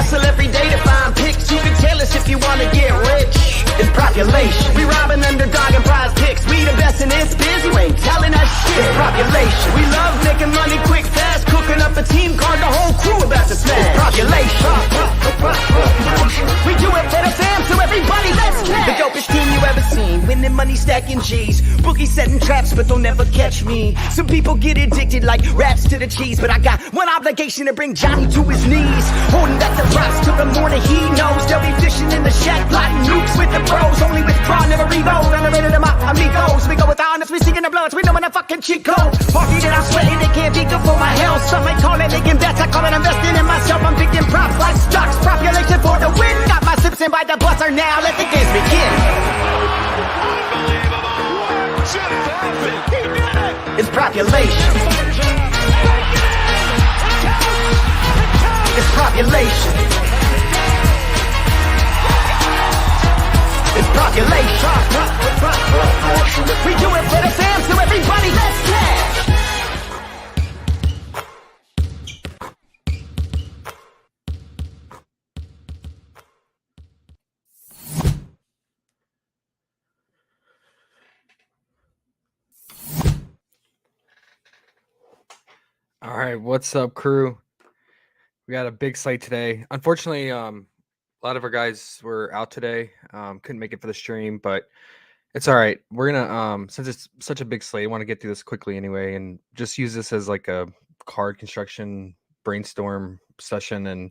hustle every day to find picks. You can tell us if you wanna get rich. It's population. We robbing underdog and prize picks. We the best in this biz. You ain't telling us shit. It's population. We love making money quick, fast. Cooking up a team card, the whole crew about to smash. It's population. We do it for the fam, so everybody let's cash. The dopest team you ever seen. Winning money, stacking G's. Boogie setting traps, but they'll never catch me. Some people get addicted like rats to the cheese, but I got one obligation to bring Johnny to his knees. Holding back the rocks till the morning he knows. They'll be fishing in the shack, plotting nukes with the pros. Only withdraw, never reload. Elevated to my amigos. We go with honest, we singing the bloods. We know when the fucking cheat code. Party that I'm sweating, they can't be good for my health. Some may call it making bets, I call it investing in myself. I'm picking props like stocks, population for the win. Got my sips in by the buzzer now, let the games begin. It's population. It's population. It's population. We do it for the fam, so everybody let's cash. All right, what's up, crew? We got a big slate today. Unfortunately, a lot of our guys were out today. Couldn't make it for the stream, but it's all right. We're gonna since it's such a big slate, I want to get through this quickly anyway, and just use this as like a card construction brainstorm session and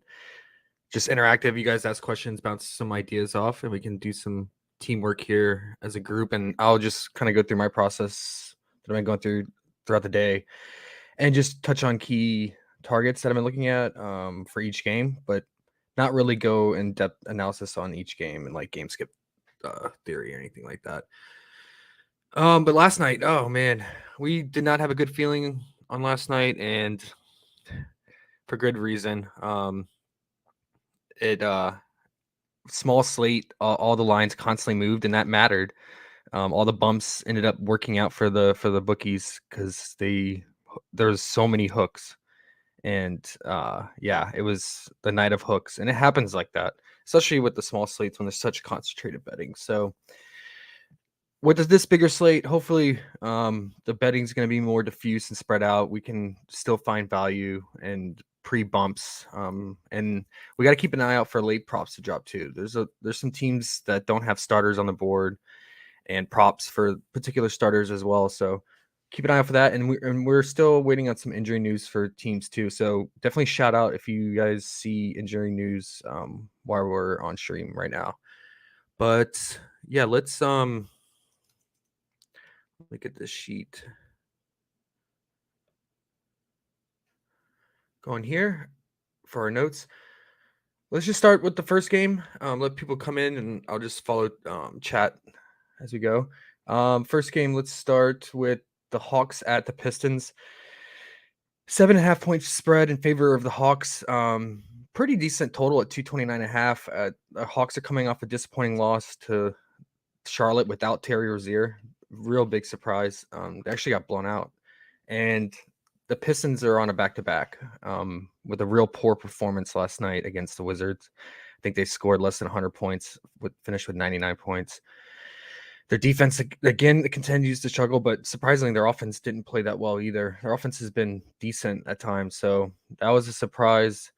just interactive. You guys ask questions, bounce some ideas off, and we can do some teamwork here as a group. And I'll just kind of go through my process that I've been going through throughout the day, and just touch on key targets that I've been looking at for each game, but not really go in depth analysis on each game and like game skip theory or anything like that. But last night, oh man, we did not have a good feeling on last night, and for good reason. Small slate, all the lines constantly moved, and that mattered. All the bumps ended up working out for the bookies because there's so many hooks, and it was the night of hooks, and it happens like that, especially with the small slates when there's such concentrated betting. So with this bigger slate, hopefully the betting's going to be more diffuse and spread out. We can still find value and pre-bumps, and we got to keep an eye out for late props to drop too. There's some teams that don't have starters on the board and props for particular starters as well, so keep an eye out for that. And we're still waiting on some injury news for teams too. So definitely shout out if you guys see injury news while we're on stream right now. But yeah, let's look at this sheet. Going here for our notes. Let's just start with the first game. Let people come in, and I'll just follow chat as we go. First game, let's start with the Hawks at the Pistons. 7.5 points spread in favor of the Hawks. Pretty decent total at 229.5. The Hawks are coming off a disappointing loss to Charlotte without Terry Rozier. Real big surprise. They actually got blown out. And the Pistons are on a back-to-back with a real poor performance last night against the Wizards. I think they scored less than 100 points, finished with 99 points. Their defense, again, continues to struggle, but surprisingly, their offense didn't play that well either. Their offense has been decent at times, so that was a surprise.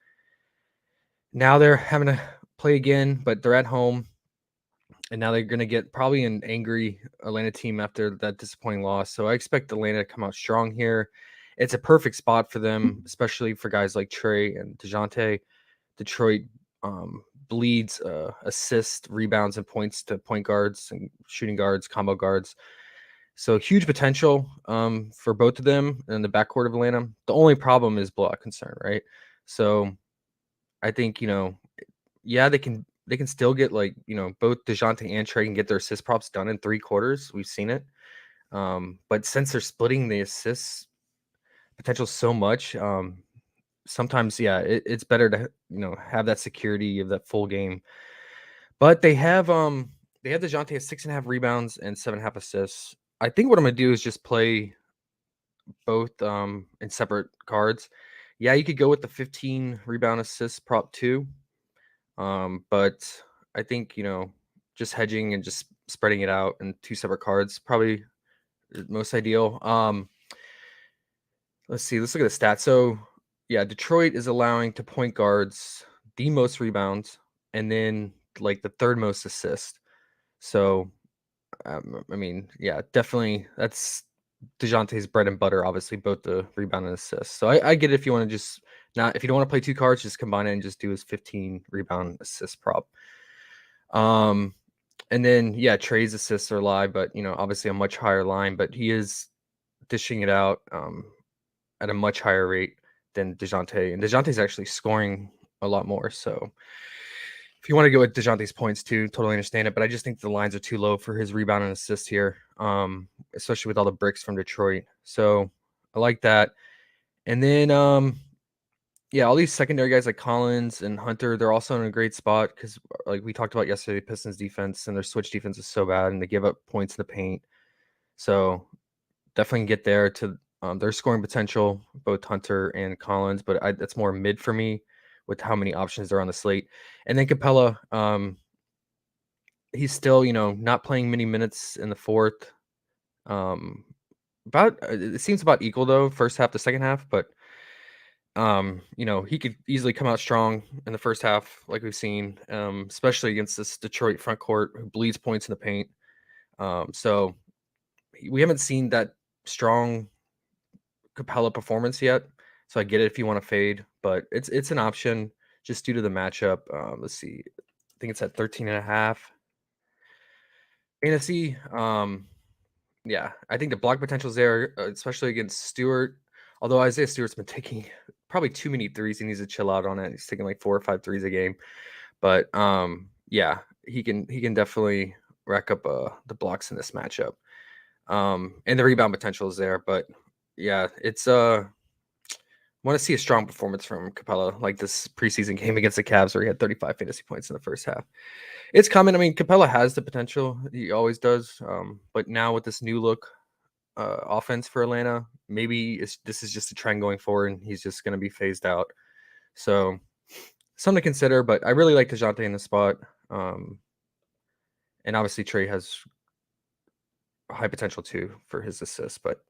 Now they're having to play again, but they're at home, and now they're going to get probably an angry Atlanta team after that disappointing loss. So I expect Atlanta to come out strong here. It's a perfect spot for them, especially for guys like Trey and DeJounte. Detroit bleeds assists, rebounds, and points to point guards and shooting guards, combo guards. So huge potential for both of them in the backcourt of Atlanta. The only problem is blowout concern, right? So I think, they can still get both DeJounte and Trey can get their assist props done in 3 quarters. We've seen it. But since they're splitting the assists potential so much, sometimes, it's better to, have that security of that full game. But they have DeJounte at 6.5 rebounds and 7.5 assists. I think what I'm going to do is just play both in separate cards. Yeah, you could go with the 15 rebound assist prop too, But I think, just hedging and just spreading it out in 2 separate cards probably is most ideal. Let's see. Let's look at the stats. So, yeah, Detroit is allowing to point guards the most rebounds and then like the third most assists. So, I mean, yeah, definitely that's DeJounte's bread and butter, obviously, both the rebound and assist. So I get it if you want to just not if you don't want to play 2 cards, just combine it and just do his 15 rebound assist prop. Um, and then yeah, Trey's assists are live, but obviously a much higher line, but he is dishing it out at a much higher rate than DeJounte. And DeJounte's actually scoring a lot more. So if you want to go with DeJounte's points too, totally understand it. But I just think the lines are too low for his rebound and assist here, especially with all the bricks from Detroit. So I like that. And then, yeah, all these secondary guys like Collins and Hunter, they're also in a great spot because, like we talked about yesterday, Pistons defense and their switch defense is so bad and they give up points in the paint. So definitely can get there to their scoring potential, both Hunter and Collins, but that's more mid for me with how many options are on the slate. And then Capella, he's still, not playing many minutes in the fourth. About it seems about equal though, first half to second half, but he could easily come out strong in the first half, like we've seen, especially against this Detroit front court who bleeds points in the paint. So we haven't seen that strong Capella performance yet. So I get it if you want to fade, but it's an option just due to the matchup. Let's see. I think it's at 13.5 fantasy. Yeah, I think the block potential is there, especially against Stewart. Although Isaiah Stewart's been taking probably too many threes, he needs to chill out on it. He's taking like 4 or 5 threes a game. But yeah, he can definitely rack up the blocks in this matchup. And the rebound potential is there, but yeah, it's want to see a strong performance from Capella, like this preseason game against the Cavs where he had 35 fantasy points in the first half. It's coming. I mean, Capella has the potential; he always does. But now with this new look offense for Atlanta, maybe this is just a trend going forward, and he's just going to be phased out. So, something to consider. But I really like DeJounte in the spot, and obviously Trey has high potential too for his assists, but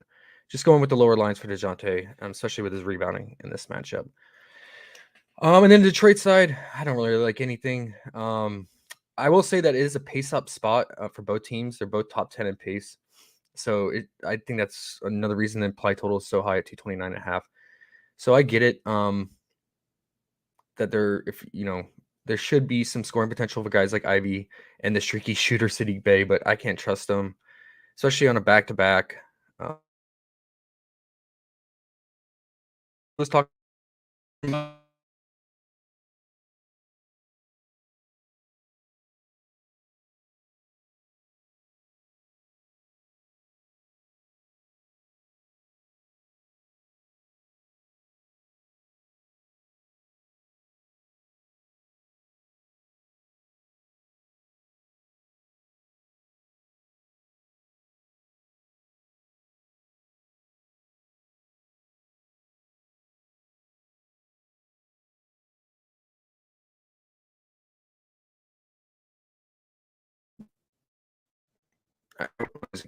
just going with the lower lines for DeJounte, especially with his rebounding in this matchup. And then the Detroit side, I don't really like anything. I will say that it is a pace up spot for both teams. They're both top 10 in pace. So I think that's another reason the implied total is so high at 229.5. So I get it. That there should be some scoring potential for guys like Ivy and the streaky shooter Saddiq Bey, but I can't trust them, especially on a back to back. Let's talk about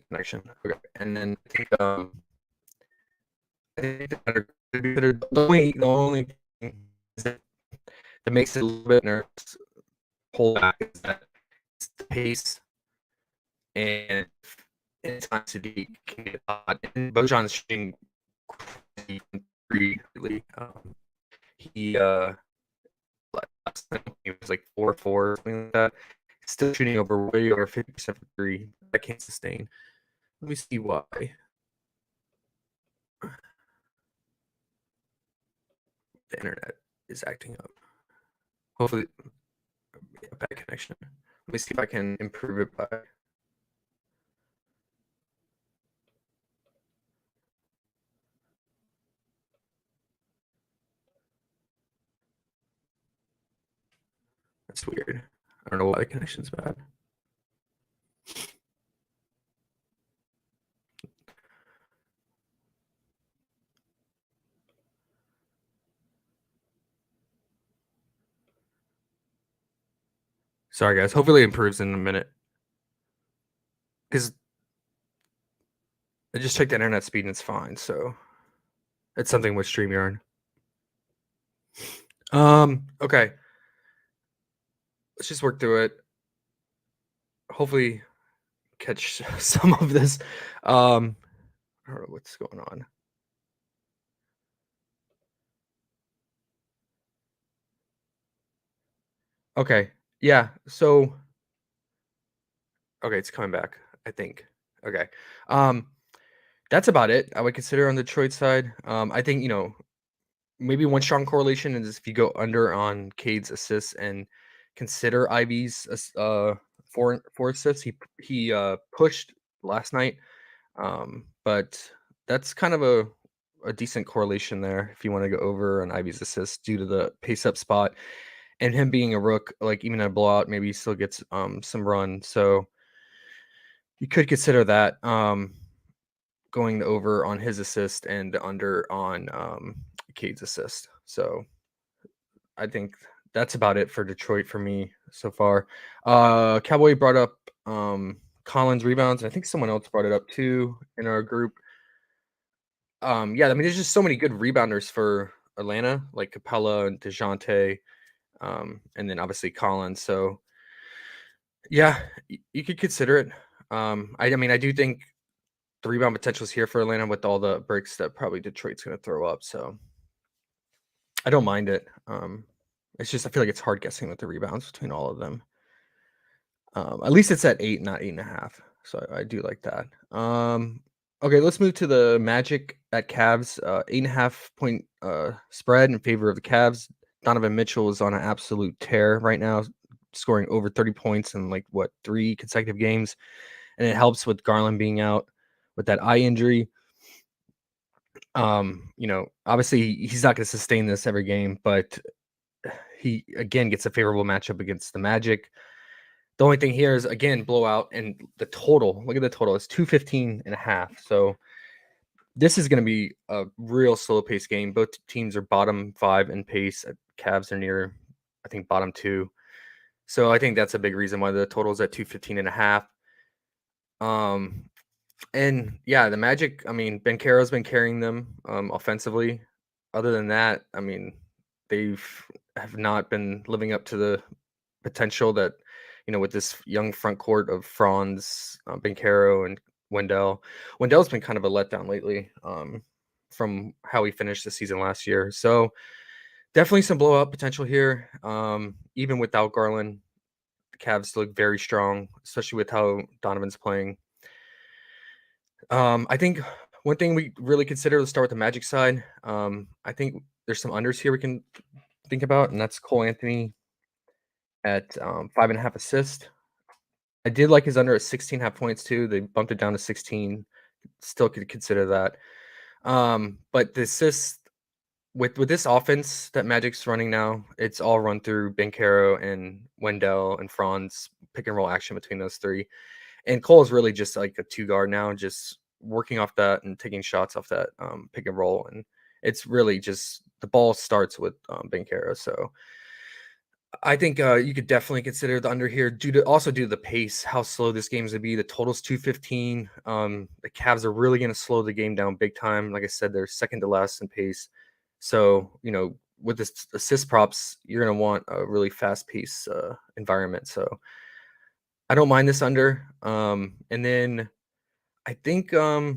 connection. Okay. And then I think the only thing is that makes it a little bit nervous pull back is that it's the pace and intensity can get hot. And Bojan's shooting crazy from three lately. He last night he was like 4-4, something like that. Still shooting way over 50% from three. I can't sustain. Let me see why. The internet is acting up. Hopefully, a bad connection. Let me see if I can improve it by. That's weird. I don't know why the connection's bad. Sorry, guys. Hopefully it improves in a minute. Because I just checked the internet speed and it's fine. So it's something with StreamYard. Okay. Let's just work through it. Hopefully catch some of this. I don't know what's going on. Okay. Yeah. So okay, it's coming back, I think. Okay. That's about it. I would consider on the Detroit side. I think, maybe one strong correlation is if you go under on Cade's assists and consider Ivy's four assists. He pushed last night. But that's kind of a decent correlation there if you want to go over on Ivy's assists due to the pace up spot and him being a rook, like even in a blowout, maybe he still gets some run. So you could consider that going over on his assist and under on Cade's assist. So I think that's about it for Detroit for me so far. Cowboy brought up Collins rebounds, and I think someone else brought it up too in our group. Yeah, I mean, there's just so many good rebounders for Atlanta, like Capella and DeJounte, and then obviously Collins. So yeah, you could consider it. I mean, I do think the rebound potential is here for Atlanta with all the breaks that probably Detroit's going to throw up. So I don't mind it. It's just I feel like it's hard guessing with the rebounds between all of them. At least it's at 8, not 8.5. So I do like that. Okay, let's move to the Magic at Cavs. 8.5 point spread in favor of the Cavs. Donovan Mitchell is on an absolute tear right now, scoring over 30 points in 3 consecutive games. And it helps with Garland being out with that eye injury. Obviously he's not going to sustain this every game, but he again gets a favorable matchup against the Magic. The only thing here is again blowout, and the total. Look at the total; it's 215.5. So this is going to be a real slow pace game. Both teams are bottom 5 in pace. Cavs are near, I think, bottom 2. So I think that's a big reason why the total is at 215.5. And yeah, the Magic. I mean, Banchero's been carrying them offensively. Other than that, I mean, have not been living up to the potential that with this young front court of Franz, Banchero, and Wendell. Wendell's been kind of a letdown lately from how he finished the season last year. So definitely some blowout potential here. Even without Garland, the Cavs look very strong, especially with how Donovan's playing. I think one thing we really consider, let's start with the Magic side. I think there's some unders here we can think about, and that's Cole Anthony at 5.5 assists. I did like his under at 16.5 points too. They bumped it down to 16. Still could consider that. But the assists with this offense that Magic's running now, it's all run through Banchero and Wendell and Franz, pick and roll action between those three. And Cole is really just like a 2 guard now, just working off that and taking shots off that pick and roll. And it's really just the ball starts with Banchero. So I think you could definitely consider the under here due to the pace, how slow this game's going to be. The total's 215. The Cavs are really going to slow the game down big time. Like I said, they're second to last in pace. So, with this assist props, you're going to want a really fast pace environment. So I don't mind this under. And then I think they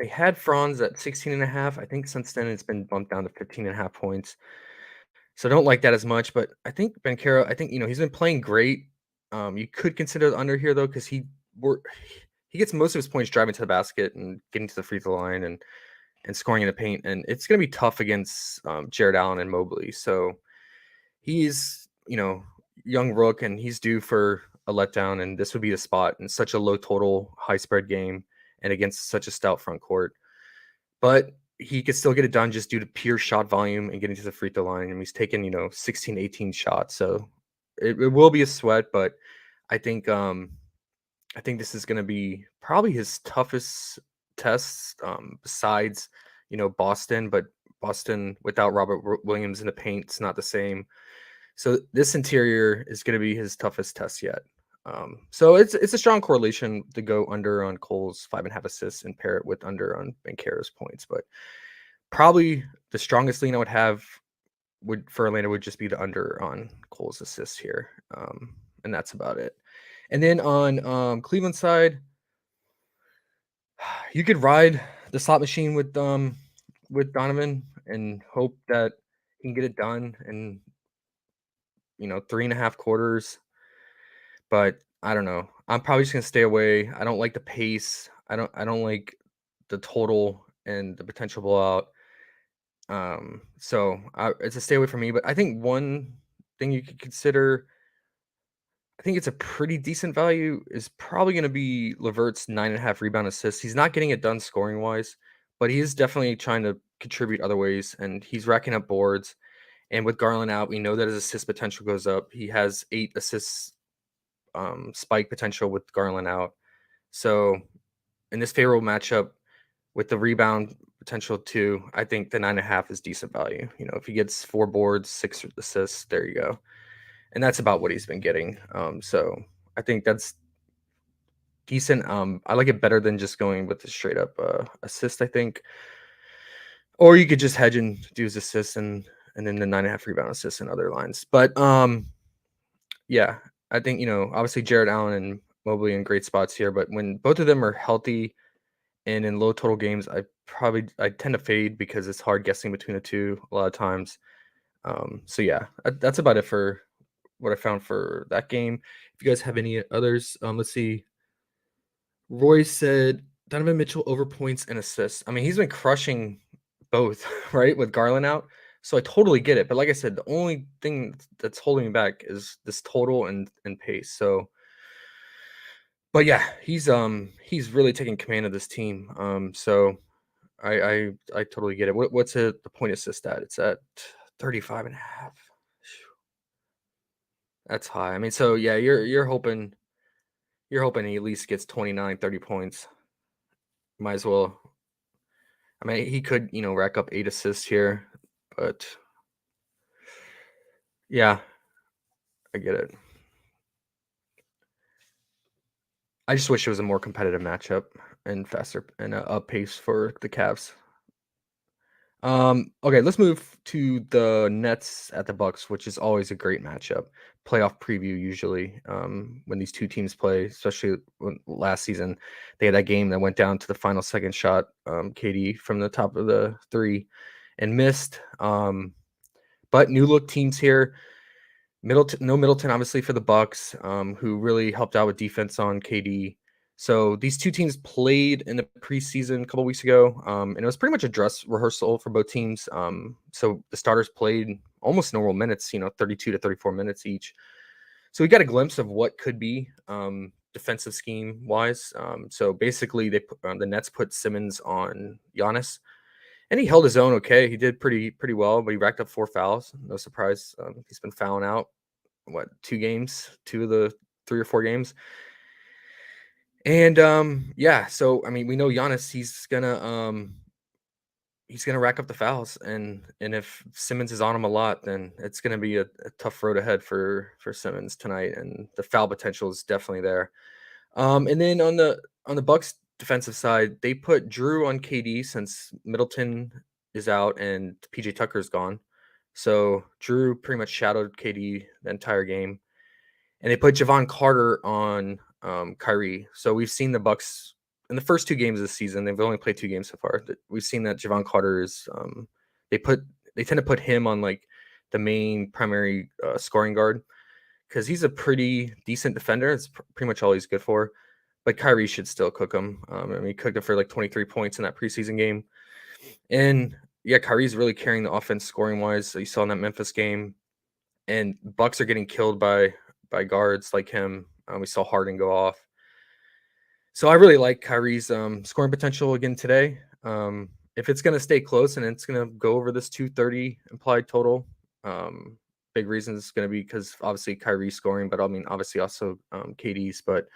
had Franz at 16.5. I think since then it's been bumped down to 15.5 points. So I don't like that as much, but I think Banchero, he's been playing great. You could consider the under here though, because he gets most of his points driving to the basket and getting to the free throw line and scoring in the paint, and it's going to be tough against Jared Allen and Mobley. So he's young rook, and he's due for a letdown, and this would be the spot in such a low total, high spread game, and against such a stout front court. But he could still get it done just due to pure shot volume and getting to the free throw line. And he's taken, 16, 18 shots. So it will be a sweat, but I think this is going to be probably his toughest test besides, Boston. But Boston without Robert Williams in the paint, it's not the same. So this interior is going to be his toughest test yet. So it's a strong correlation to go under on Cole's 5.5 assists and pair it with under on Banchero's points. But probably the strongest lean I would have for Orlando would just be the under on Cole's assists here. And that's about it. And then on Cleveland side, you could ride the slot machine with Donovan and hope that he can get it done in 3.5 quarters. But I don't know. I'm probably just gonna stay away. I don't like the pace. I don't like the total and the potential blowout. So it's a stay away from me. But I think one thing you could consider, I think it's a pretty decent value, is probably going to be Levert's 9.5 rebound assists. He's not getting it done scoring wise, but he is definitely trying to contribute other ways, and he's racking up boards. And with Garland out, we know that his assist potential goes up. He has 8 assists spike potential with Garland out. So in this favorable matchup with the rebound potential too, I think the 9.5 is decent value. If he gets 4 boards, 6 assists, there you go. And that's about what he's been getting. So I think that's decent. I like it better than just going with the straight up assist, I think. Or you could just hedge and do his assists and then the 9.5 rebound assists and other lines. But yeah, I think, obviously Jared Allen and Mobley in great spots here, but when both of them are healthy and in low total games, I tend to fade because it's hard guessing between the two a lot of times. So yeah, that's about it for what I found for that game. If you guys have any others, let's see. Roy said Donovan Mitchell over points and assists. I mean, he's been crushing both, right, with Garland out. So I totally get it. But like I said, the only thing that's holding me back is this total and pace. So, but yeah, he's really taking command of this team. So I totally get it. What's the point assist at? It's at 35.5. That's high. I mean, so yeah, you're hoping he at least gets 29, 30 points. Might as well. I mean, he could, rack up 8 assists here, but yeah, I get it. I just wish it was a more competitive matchup and faster and a pace for the Cavs. Okay, let's move to the Nets at the Bucks, which is always a great matchup. Playoff preview usually when these two teams play, especially last season, they had that game that went down to the final second shot. KD from the top of the 3 and missed. But new look teams here. Middleton obviously for the Bucks, who really helped out with defense on KD. So these two teams played in the preseason a couple weeks ago, and it was pretty much a dress rehearsal for both teams. So the starters played almost normal minutes, 32 to 34 minutes each. So we got a glimpse of what could be defensive scheme wise. So basically, the Nets put Simmons on Giannis, and he held his own okay. He did pretty well, but he racked up 4 fouls. No surprise. He's been fouling out 2 of the 3 or 4 games. And yeah, so I mean, we know Giannis, he's gonna rack up the fouls, and if Simmons is on him a lot, then it's gonna be a tough road ahead for Simmons tonight, and the foul potential is definitely there. And then on the Bucks defensive side, they put Drew on KD since Middleton is out and PJ Tucker's gone. So Drew pretty much shadowed KD the entire game, and they put Javon Carter on Kyrie. So we've seen the Bucks in the first 2 games of the season. They've only played 2 games so far. We've seen that Javon Carter is they tend to put him on like the main primary scoring guard because he's a pretty decent defender. It's pretty much all he's good for. But Kyrie should still cook him. I mean, he cooked him for like 23 points in that preseason game. And yeah, Kyrie's really carrying the offense scoring wise. So you saw in that Memphis game. And Bucks are getting killed by guards like him. We saw Harden go off. So I really like Kyrie's scoring potential again today. If it's going to stay close and it's going to go over this 230 implied total, big reason is going to be because obviously Kyrie's scoring, but I mean obviously also KD's. But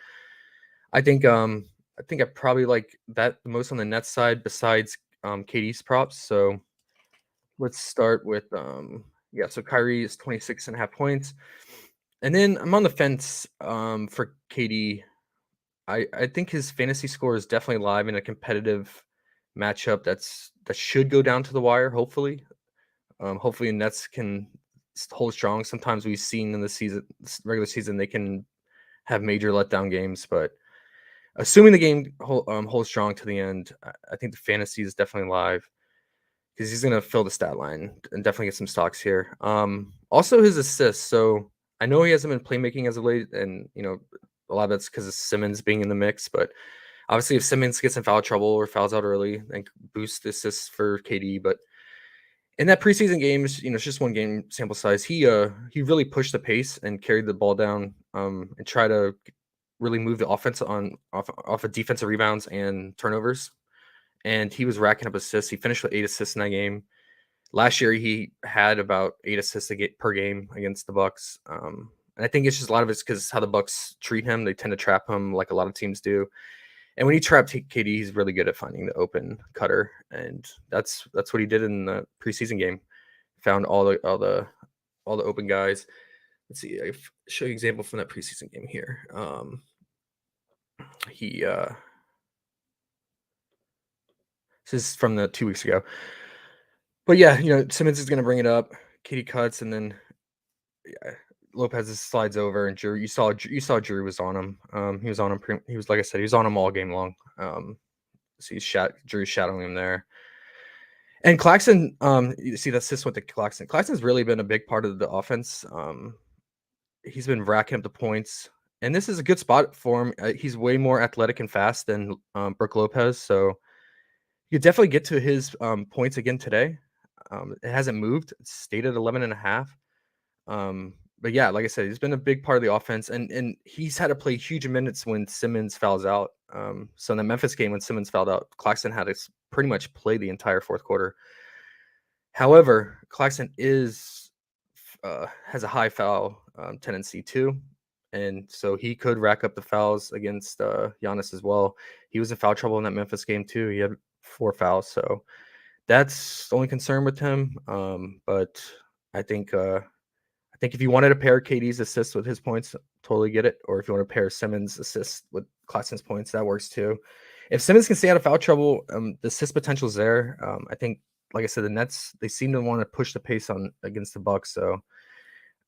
I think I probably like that the most on the Nets side besides KD's props. So let's start with Yeah, so Kyrie is 26.5 points. And then I'm on the fence for KD. I think his fantasy score is definitely live in a competitive matchup that should go down to the wire, hopefully. Hopefully the Nets can hold strong. Sometimes we've seen in the regular season, they can have major letdown games, but assuming the game holds strong to the end, I think the fantasy is definitely live because he's going to fill the stat line and definitely get some stocks here. Also his assists. So I know he hasn't been playmaking as of late, and a lot of that's because of Simmons being in the mix. But obviously, if Simmons gets in foul trouble or fouls out early, then boost the assists for KD. But in that preseason game, it's just one game sample size. He really pushed the pace and carried the ball down and try to really move the offense off of defensive rebounds and turnovers. And he was racking up assists. He finished with 8 assists in that game. Last year, he had about 8 assists per game against the Bucks. And I think it's just a lot of it's because how the Bucks treat him. They tend to trap him like a lot of teams do. And when he trapped KD, he's really good at finding the open cutter, and that's what he did in the preseason game. Found all the open guys. Let's see. I'll show you an example from that preseason game here. This is from the 2 weeks ago. But yeah, Simmons is going to bring it up. KD cuts, and then Lopez slides over, and Drew. You saw Drew was on him. He was on him. He was, like I said, he was on him all game long. So Drew's shadowing him there. And Claxton, you see the assist with the Claxton. Claxton's really been a big part of the offense. He's been racking up the points, and this is a good spot for him. He's way more athletic and fast than Brook Lopez, so you could definitely get to his points again today. It hasn't moved. It's stayed at 11.5. But yeah, like I said, he's been a big part of the offense, and he's had to play huge minutes when Simmons fouls out. So in the Memphis game, when Simmons fouled out, Claxton had to pretty much play the entire fourth quarter. However, Claxton has a high foul tendency too, and so he could rack up the fouls against Giannis as well. He was in foul trouble in that Memphis game too. He had 4 fouls, so that's the only concern with him. But I think if you wanted to pair KD's assists with his points, totally get it. Or if you want to pair Simmons' assists with Claxton's points, that works too. If Simmons can stay out of foul trouble, the assist potential is there. I think, like I said, the Nets, they seem to want to push the pace on against the Bucks. So,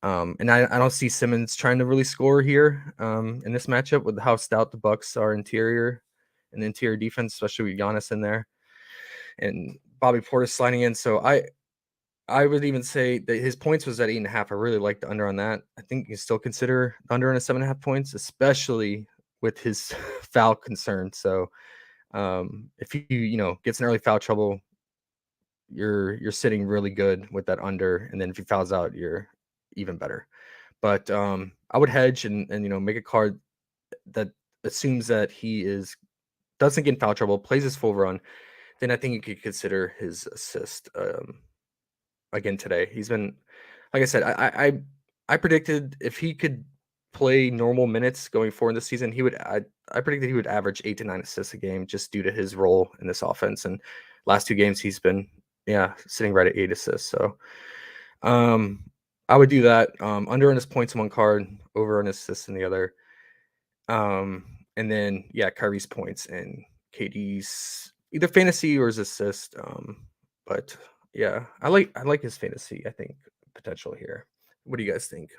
and I don't see Simmons trying to really score here in this matchup with how stout the Bucks are interior defense, especially with Giannis in there and Bobby Portis sliding in. So I would even say that his points was at 8.5. I really like the under on that. I think you can still consider under on a 7.5 points, especially with his foul concern. So if he, gets in early foul trouble, you're sitting really good with that under. And then if he fouls out, you're even better. But I would hedge and make a card that assumes that he doesn't get in foul trouble, plays his full run. Then I think you could consider his assist. Again today, he's been, like I said, I predicted if he could play normal minutes going forward in the season, I predicted he would average 8 to 9 assists a game just due to his role in this offense. And last 2 games he's been sitting right at 8 assists. So I would do that. Under on his points in one card, over on his assists in the other. And then Kyrie's points and KD's either fantasy or his assist. But yeah, I like his fantasy, I think, potential here. What do you guys think?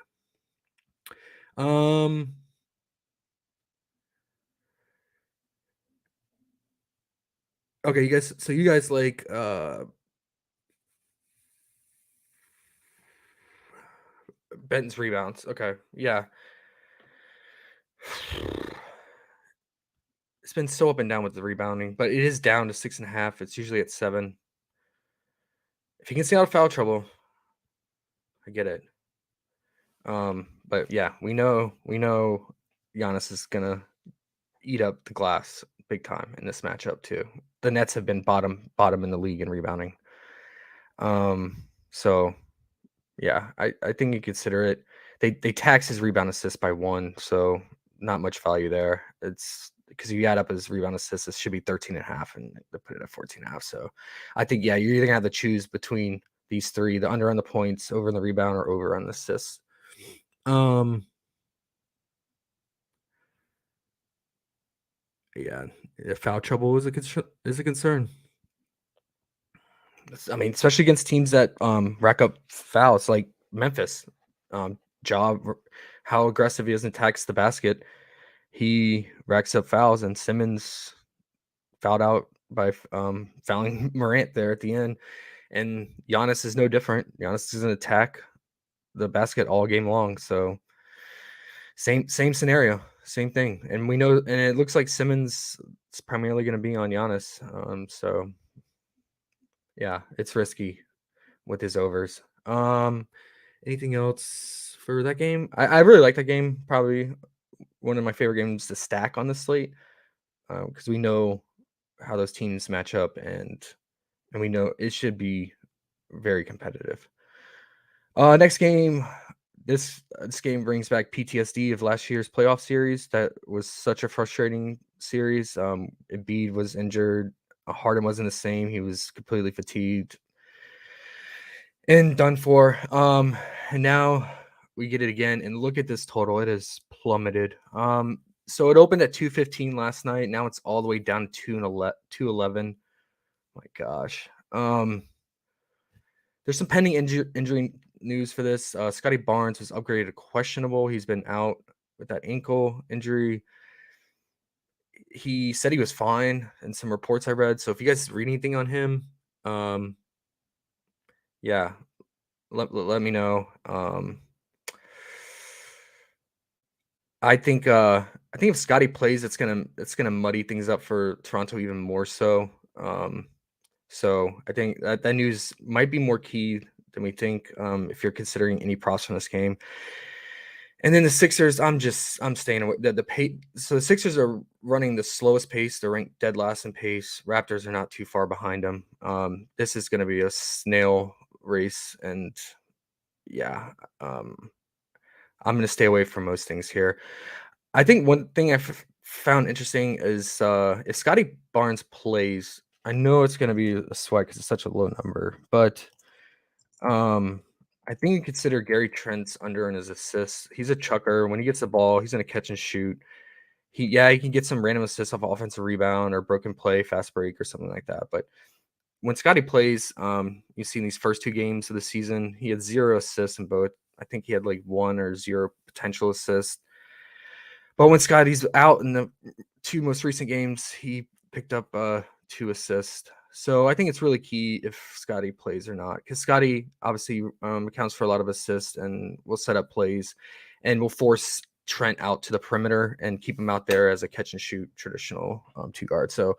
Okay, you guys like Benton's rebounds. Okay, yeah. It's been so up and down with the rebounding, but it is down to 6.5. It's usually at 7. If you can stay out of foul trouble, I get it. But yeah, we know Giannis is gonna eat up the glass big time in this matchup too. The Nets have been bottom in the league in rebounding. So yeah, I think you consider it. They tax his rebound assist by 1, so not much value there. It's because you add up his rebound assists, it should be 13.5, and they put it at 14.5. So I think you're either gonna have to choose between these three: the under on the points, over on the rebound, or over on the assists. Yeah, foul trouble is a concern. I mean, especially against teams that rack up fouls, like Memphis. How aggressive he is and attacks the basket, he racks up fouls, and Simmons fouled out by fouling Morant there at the end. And Giannis is no different. Giannis is an attack the basket all game long. So same scenario, same thing. And we know, and it looks like Simmons is primarily going to be on Giannis. So yeah, it's risky with his overs. Anything else for that game? I really like that game. Probably one of my favorite games to stack on the slate, because we know how those teams match up, and we know it should be very competitive. Next game, this game brings back PTSD of last year's playoff series. That was such a frustrating series. Embiid was injured. Harden wasn't the same. He was completely fatigued and done for. And now we get it again, and look at this total. It has plummeted. So it opened at 215 last night. Now it's all the way down to 211. My gosh. There's some pending injury news for this. Scotty Barnes was upgraded to questionable. He's been out with that ankle injury. He said he was fine in some reports I read. So if you guys read anything on him, yeah, let me know. I think if Scotty plays, it's gonna muddy things up for Toronto even more so. So I think that news might be more key than we think, if you're considering any props from this game. And then the Sixers, I'm staying away. The pace. So the Sixers are running the slowest pace. They're ranked dead last in pace. Raptors are not too far behind them. This is going to be a snail race, and yeah, I'm going to stay away from most things here. I think one thing I found interesting is if Scotty Barnes plays, I know it's going to be a sweat because it's such a low number, but I think you consider Gary Trent's under in his assists. He's a chucker. When he gets the ball, he's going to catch and shoot. He can get some random assists off offensive rebound or broken play, fast break, or something like that. But when Scotty plays, you see in these first two games of the season, he had 0 assists in both. I think he had like 1 or 0 potential assists. But when Scotty's out in the 2 most recent games, he picked up 2 assists. So I think it's really key if Scotty plays or not, because Scotty obviously accounts for a lot of assists and will set up plays and will force Trent out to the perimeter and keep him out there as a catch and shoot traditional 2 guard. So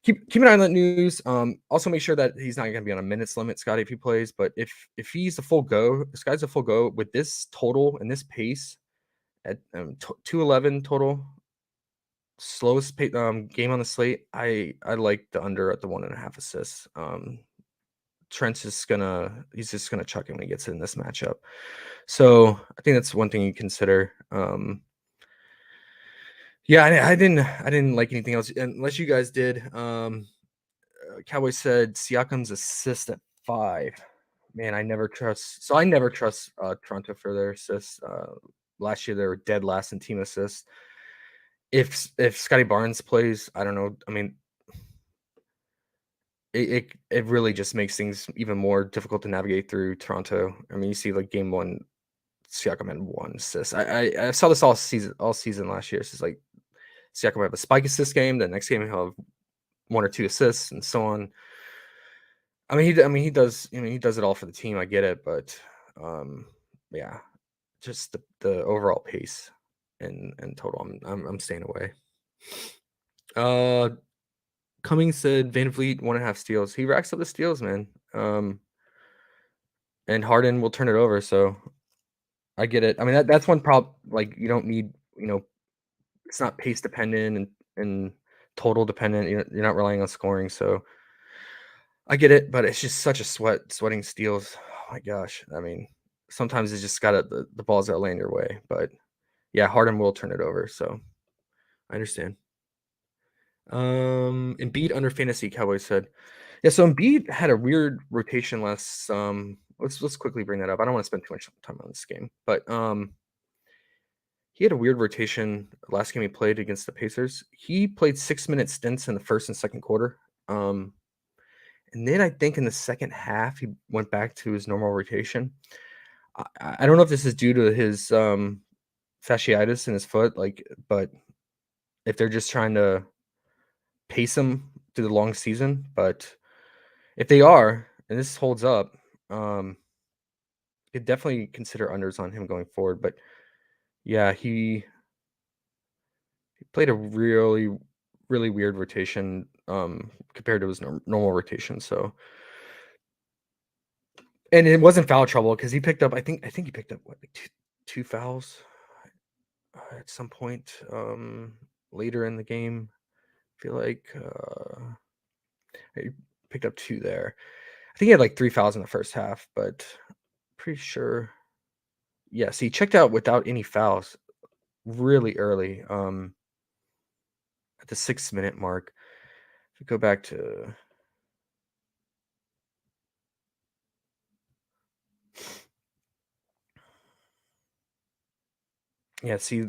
keep an eye on that news. Also make sure that he's not going to be on a minutes limit, Scotty, if he plays. But if he's a full go, this guy's a full go with this total and this pace at 211 total. Slowest game on the slate. I like the under at the 1.5 assists. Trent's just gonna chuck him when he gets in this matchup. So I think that's one thing you consider. Yeah, I didn't like anything else unless you guys did. Cowboys said Siakam's assist at 5. Man, I never trust Toronto for their assists. Last year they were dead last in team assists. If Scotty Barnes plays, I don't know. I mean, it really just makes things even more difficult to navigate through Toronto. I mean, you see like game 1, Siakam had 1 assist. I saw this all season last year. It's just like Siakam have a spike assist game. The next game he'll have 1 or 2 assists and so on. I mean, he does. He does it all for the team. I get it, but yeah, just the overall pace and total. I'm staying away. Cummings said VanVleet 1.5 steals. He racks up the steals, man. And Harden will turn it over. So I get it. I mean, that's one problem. Like, you don't need, it's not pace dependent and total dependent. You're not relying on scoring. So I get it, but it's just such a sweating steals. Oh my gosh. I mean, sometimes it's just the ball's got to land your way. But yeah, Harden will turn it over. So I understand. Embiid under fantasy, Cowboys said. Yeah, so Embiid had a weird rotation last. Let's quickly bring that up. I don't want to spend too much time on this game, but he had a weird rotation last game he played against the Pacers. He played 6-minute stints in the first and second quarter. And then I think in the second half he went back to his normal rotation. I don't know if this is due to his fasciitis in his foot, but if they're just trying to pace him through the long season, but if they are, and this holds up, could definitely consider unders on him going forward. But yeah, he played a really, really weird rotation compared to his normal rotation. So, and it wasn't foul trouble because he picked up. I think he picked up what, like two fouls at some point later in the game. I feel like he picked up 2 there. I think he had like 3 fouls in the first half, but pretty sure. Yes, he checked out without any fouls really early. At the 6-minute mark. If we go back to see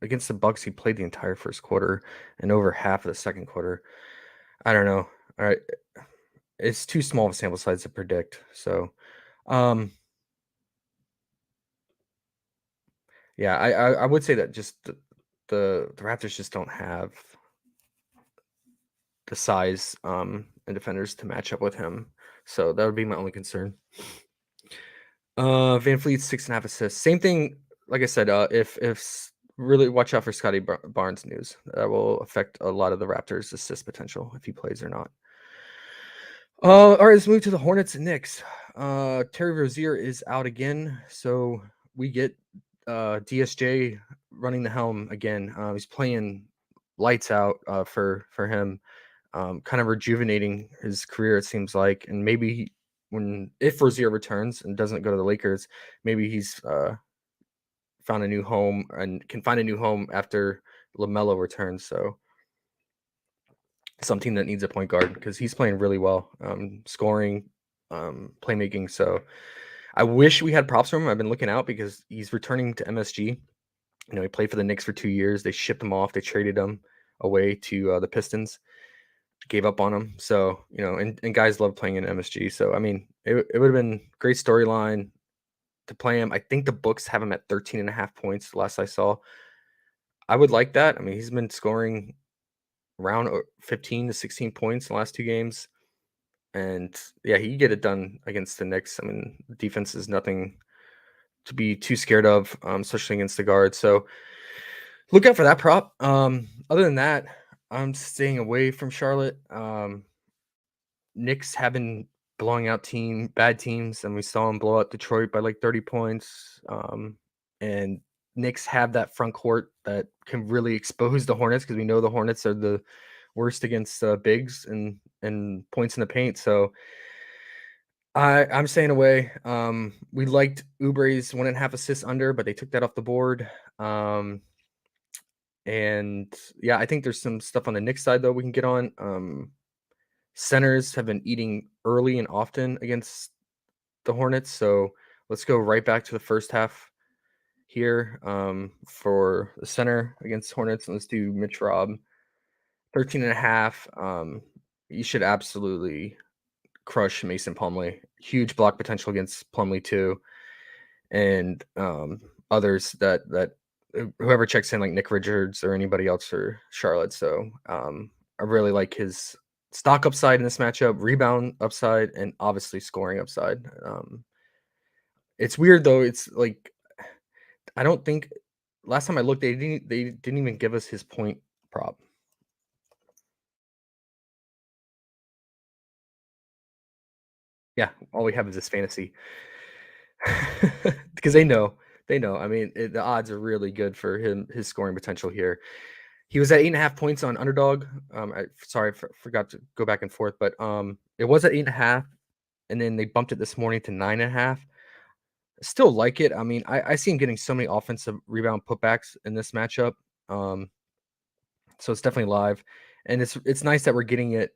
against the Bucks, he played the entire first quarter and over half of the second quarter. I don't know. All right, it's too small of a sample size to predict. So, yeah, I would say that just the Raptors just don't have the size and defenders to match up with him. So that would be my only concern. Van Fleet 6.5 assists. Same thing. Like I said, if really watch out for Scotty Barnes news. That will affect a lot of the Raptors' assist potential if he plays or not. All right, let's move to the Hornets and Knicks. Terry Rozier is out again, so we get DSJ running the helm again. He's playing lights out for him, kind of rejuvenating his career, it seems like. And maybe if Rozier returns and doesn't go to the Lakers, maybe he's found a new home and can find a new home after LaMelo returns. So some team that needs a point guard because he's playing really well, scoring, playmaking. So I wish we had props for him. I've been looking out because he's returning to MSG. He played for the Knicks for 2 years. They shipped him off. They traded him away to the Pistons. Gave up on him. So, and guys love playing in MSG. So, I mean, it would have been great storyline to play him. I think the books have him at 13.5 points last I saw. I would like that. I mean, he's been scoring around 15 to 16 points in the last 2 games. And yeah, he can get it done against the Knicks. I mean, the defense is nothing to be too scared of, especially against the guard. So look out for that prop. Other than that, I'm staying away from Charlotte. Knicks have been blowing out bad teams, and we saw them blow out Detroit by like 30 points. And Knicks have that front court that can really expose the Hornets because we know the Hornets are the worst against bigs and points in the paint. So I'm staying away. We liked Oubre's 1.5 assists under, but they took that off the board. And yeah, I think there's some stuff on the Knicks side though we can get on. Centers have been eating early and often against the Hornets, so let's go right back to the first half here for the center against Hornets. And let's do Mitch Robb, 13.5. You should absolutely crush Mason Plumlee. Huge block potential against Plumlee too, and others that whoever checks in, like Nick Richards or anybody else for Charlotte. So I really like his stock upside in this matchup, rebound upside, and obviously scoring upside. It's weird though. It's like I don't think last time I looked, they didn't even give us his point prop. Yeah, all we have is this fantasy because they know. I mean, the odds are really good for his scoring potential here. He was at 8.5 points on Underdog. I forgot to go back and forth, but it was at 8.5, and then they bumped it this morning to 9.5. Still like it. I mean, I see him getting so many offensive rebound putbacks in this matchup. So it's definitely live, and it's nice that we're getting it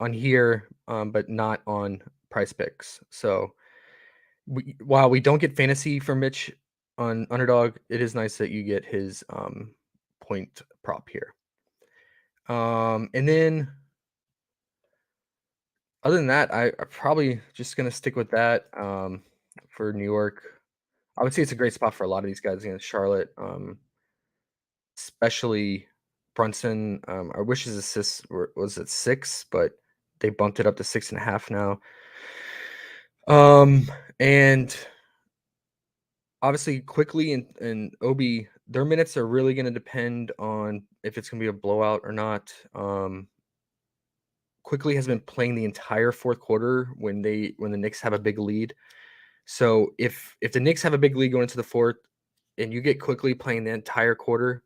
on here, but not on Price Picks. So while we don't get fantasy for Mitch on Underdog, it is nice that you get his point prop here. And then other than that, I'm probably just gonna stick with that for New York. I would say it's a great spot for a lot of these guys against Charlotte, especially Brunson. I wish his assists was at 6, but they bumped it up to 6.5 now. And obviously, Quickly and Obi, their minutes are really going to depend on if it's going to be a blowout or not. Quickly has been playing the entire fourth quarter when the Knicks have a big lead. So if the Knicks have a big lead going into the fourth, and you get Quickly playing the entire quarter,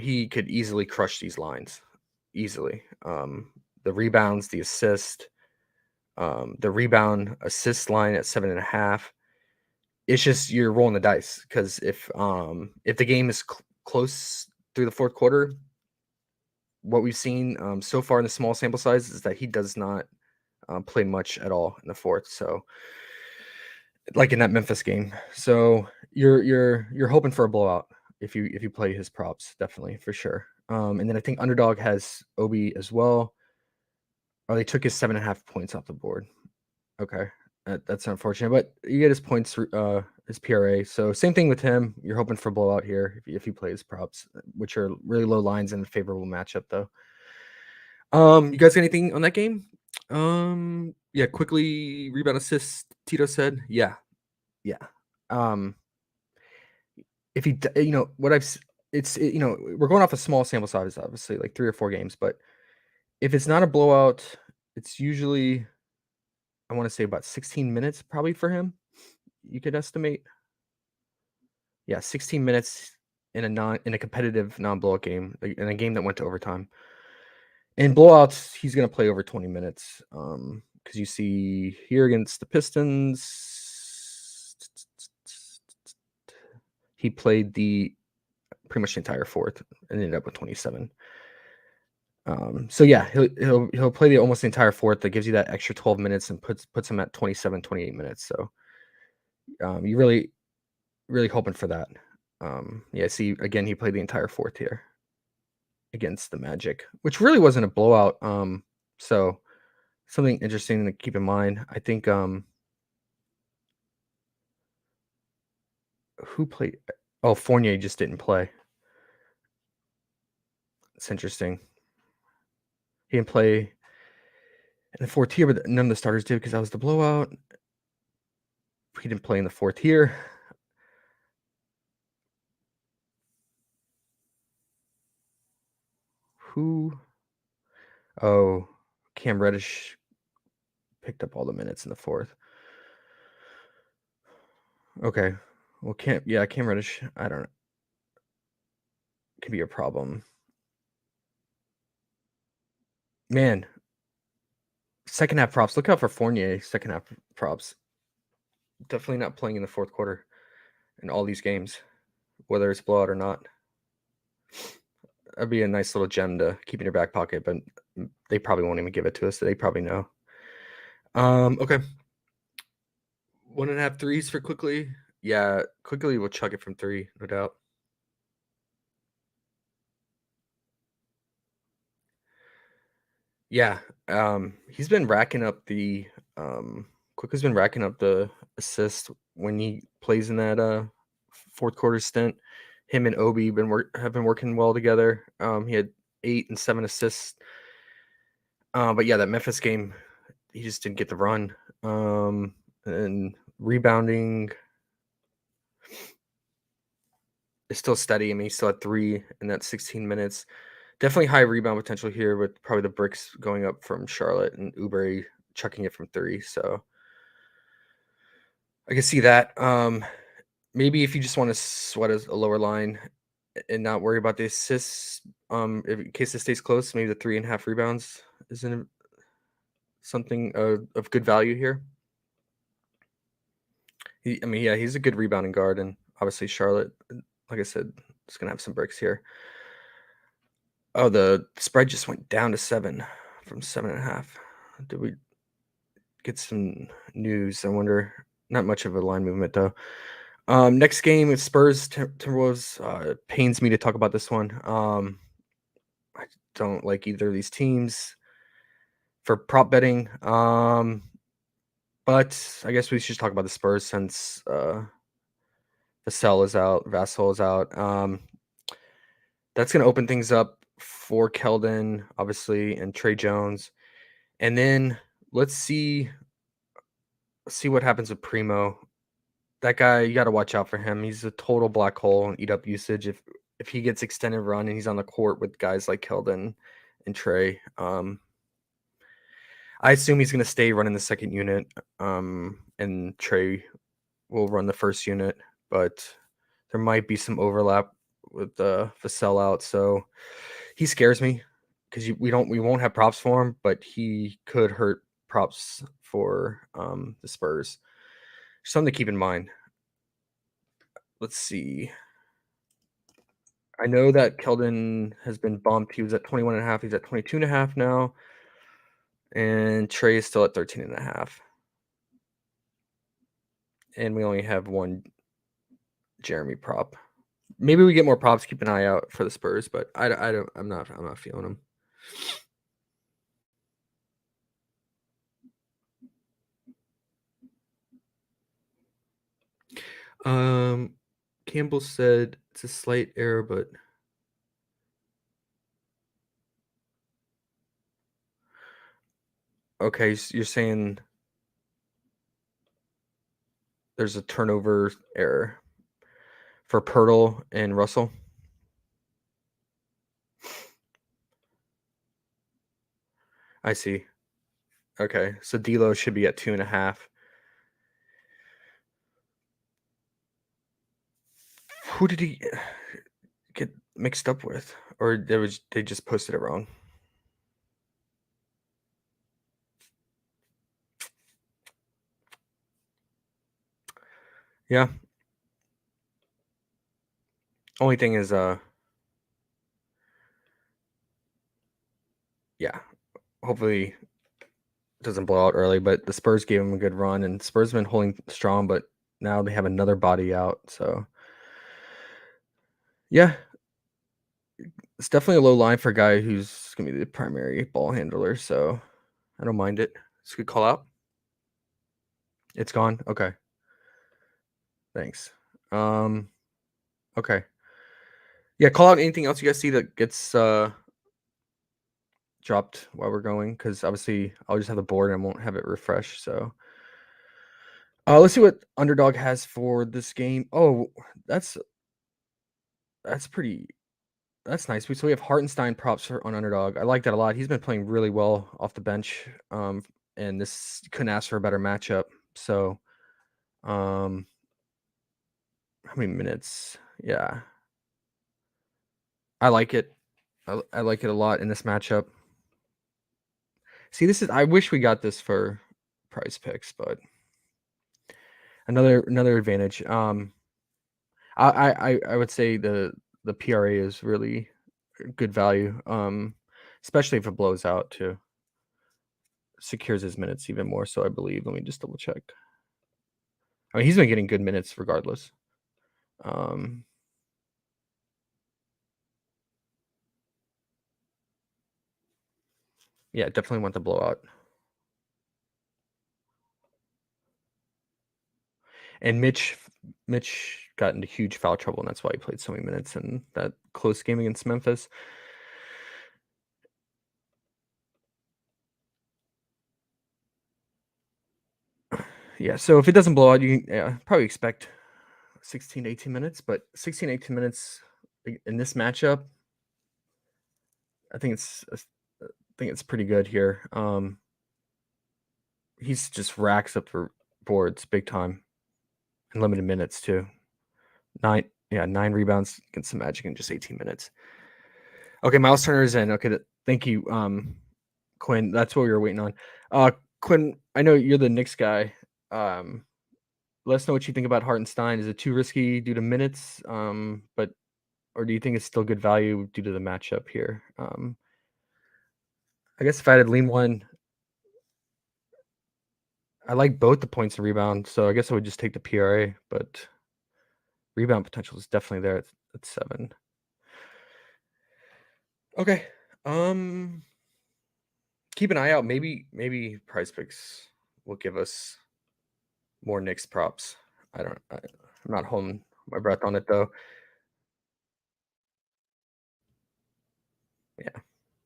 he could easily crush these lines, easily. The rebounds, the assist, the rebound assist line at 7.5. It's just you're rolling the dice because if the game is close through the fourth quarter, what we've seen so far in the small sample size is that he does not play much at all in the fourth. So, like in that Memphis game, so you're hoping for a blowout if you play his props, definitely for sure. And then I think Underdog has Obi as well. Oh, they took his 7.5 points off the board. Okay, that's unfortunate, but you get his points, his PRA. So same thing with him. You're hoping for blowout here if he plays props, which are really low lines in a favorable matchup, though. You guys got anything on that game? Yeah, Quickly rebound assist. Tito said, yeah. If he, what we're going off a small sample size, obviously, like 3 or 4 games, but if it's not a blowout, it's usually, I want to say about 16 minutes probably for him. You could estimate. Yeah, 16 minutes in a competitive non-blowout game, in a game that went to overtime. In blowouts, he's going to play over 20 minutes. Because you see here against the Pistons, he played pretty much the entire fourth and ended up with 27. So yeah, he'll play almost the entire fourth. That gives you that extra 12 minutes and puts him at 27, 28 minutes. So you really hoping for that. Yeah, see, again, he played the entire fourth here against the Magic, which really wasn't a blowout. So something interesting to keep in mind. I think who played? Oh, Fournier just didn't play. It's interesting. He didn't play in the fourth tier, but none of the starters did because that was the blowout. He didn't play in the fourth tier. Who? Oh, Cam Reddish picked up all the minutes in the fourth. Okay. Well, Cam Reddish, I don't know. Could be a problem. Man, second half props. Look out for Fournier, second half props. Definitely not playing in the fourth quarter in all these games, whether it's blowout or not. That'd be a nice little gem to keep in your back pocket, but they probably won't even give it to us. So they probably know. Okay. 1.5 threes for Quickly. Yeah, Quickly will chuck it from 3, no doubt. Yeah, he's been racking up the Quickly's been racking up the assist when he plays in that fourth quarter stint. Him and Obi have been working well together. He had 8 and 7 assists. But yeah, that Memphis game, he just didn't get the run. And rebounding is still steady. I mean, he still had 3 in that 16 minutes. Definitely high rebound potential here with probably the bricks going up from Charlotte and Oubre chucking it from 3. So I can see that. Maybe if you just want to sweat a lower line and not worry about the assists, in case it stays close, maybe the 3.5 rebounds isn't something of good value here. He's a good rebounding guard, and obviously Charlotte, like I said, is gonna have some bricks here. Oh, the spread just went down to 7 from 7.5. Did we get some news? I wonder. Not much of a line movement though. Next game is Spurs Timberwolves. Pains me to talk about this one. I don't like either of these teams for prop betting. But I guess we should talk about the Spurs since Vassell is out. That's going to open things up for Keldon, obviously, and Trey Jones. And then let's see what happens with Primo. That guy, you got to watch out for him. He's a total black hole and eat up usage. If he gets extended run and he's on the court with guys like Keldon and Trey, I assume he's going to stay running the second unit, and Trey will run the first unit, but there might be some overlap with the sellout. So he scares me because we won't have props for him, but he could hurt props for the Spurs. Something to keep in mind. Let's see. I know that Keldon has been bumped. He was at 21.5. He's at 22.5 now. And Trey is still at 13.5. And we only have one Jeremy prop. Maybe we get more props. Keep an eye out for the Spurs, but I'm not feeling them. Campbell said it's a slight error, but okay, so you're saying there's a turnover error for Pirtle and Russell. I see. Okay, so D'Lo should be at 2.5. Who did he get mixed up with, or they just posted it wrong? Yeah. Only thing is, yeah, hopefully it doesn't blow out early, but the Spurs gave him a good run, and Spurs have been holding strong, but now they have another body out, so yeah, it's definitely a low line for a guy who's going to be the primary ball handler, so I don't mind it. It's a good call out. It's gone? Okay. Thanks. Okay. Yeah, call out anything else you guys see that gets dropped while we're going, because obviously I'll just have the board and I won't have it refresh. So let's see what Underdog has for this game. Oh, that's nice. So we have Hartenstein props on Underdog. I like that a lot. He's been playing really well off the bench, and this couldn't ask for a better matchup. So how many minutes? Yeah, I like it. I like it a lot in this matchup. See, I wish we got this for Prize Picks, but another advantage. I would say the PRA is really good value, especially if it blows out too. Secures his minutes even more so, I believe. Let me just double check. I mean, he's been getting good minutes regardless. Yeah, definitely want the blowout. And Mitch got into huge foul trouble, and that's why he played so many minutes in that close game against Memphis. Yeah, so if it doesn't blow out, you can probably expect 16 to 18 minutes, but 16 to 18 minutes in this matchup, I think it's pretty good here. He's just racks up for boards big time and limited minutes too. 9 rebounds against the Magic in just 18 minutes. Okay, Miles Turner is in. Okay, thank you, Quinn. That's what we were waiting on. Quinn, I know you're the Knicks guy. Let us know what you think about Hartenstein. Is it too risky due to minutes? Or do you think it's still good value due to the matchup here? I guess if I had lean one, I like both the points and rebound, so I guess I would just take the PRA, but rebound potential is definitely there at 7. Okay. Keep an eye out. Maybe Prize Picks will give us more Knicks props. I'm not holding my breath on it though. Yeah.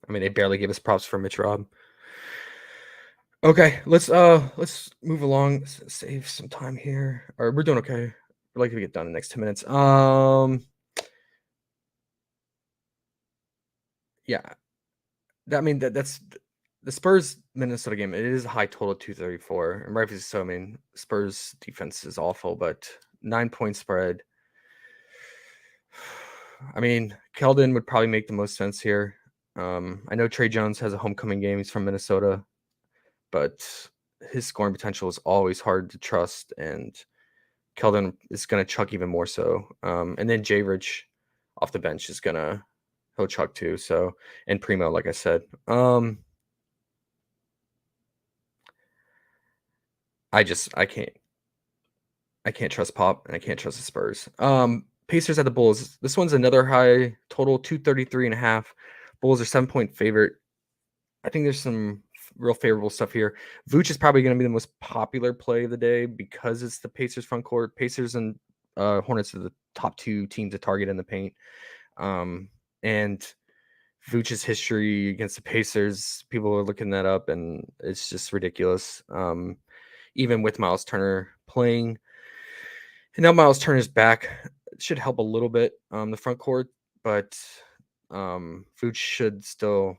I mean, they barely gave us props for Mitch Robb. Okay, let's move along. Save some time here. Or we're doing okay. We'd like to get done in the next 10 minutes. Yeah. I mean that's the Spurs Minnesota game. It is a high total of 234, and rightfully so. I mean, Spurs defense is awful, but 9-point spread. I mean, Keldon would probably make the most sense here. I know Trey Jones has a homecoming game. He's from Minnesota, but his scoring potential is always hard to trust, and Keldon is going to chuck even more so. And then Jay Rich off the bench is he'll chuck too. So, and Primo, like I said. I can't trust Pop, and I can't trust the Spurs. Pacers at the Bulls. This one's another high total, 233.5. Bulls are 7-point favorite. I think there's some real favorable stuff here. Vooch is probably going to be the most popular play of the day because it's the Pacers front court. Pacers and Hornets are the top 2 teams to target in the paint. And Vooch's history against the Pacers, people are looking that up, and it's just ridiculous. Even with Miles Turner playing. And now Miles Turner's back. It should help a little bit the front court, but Vooch should still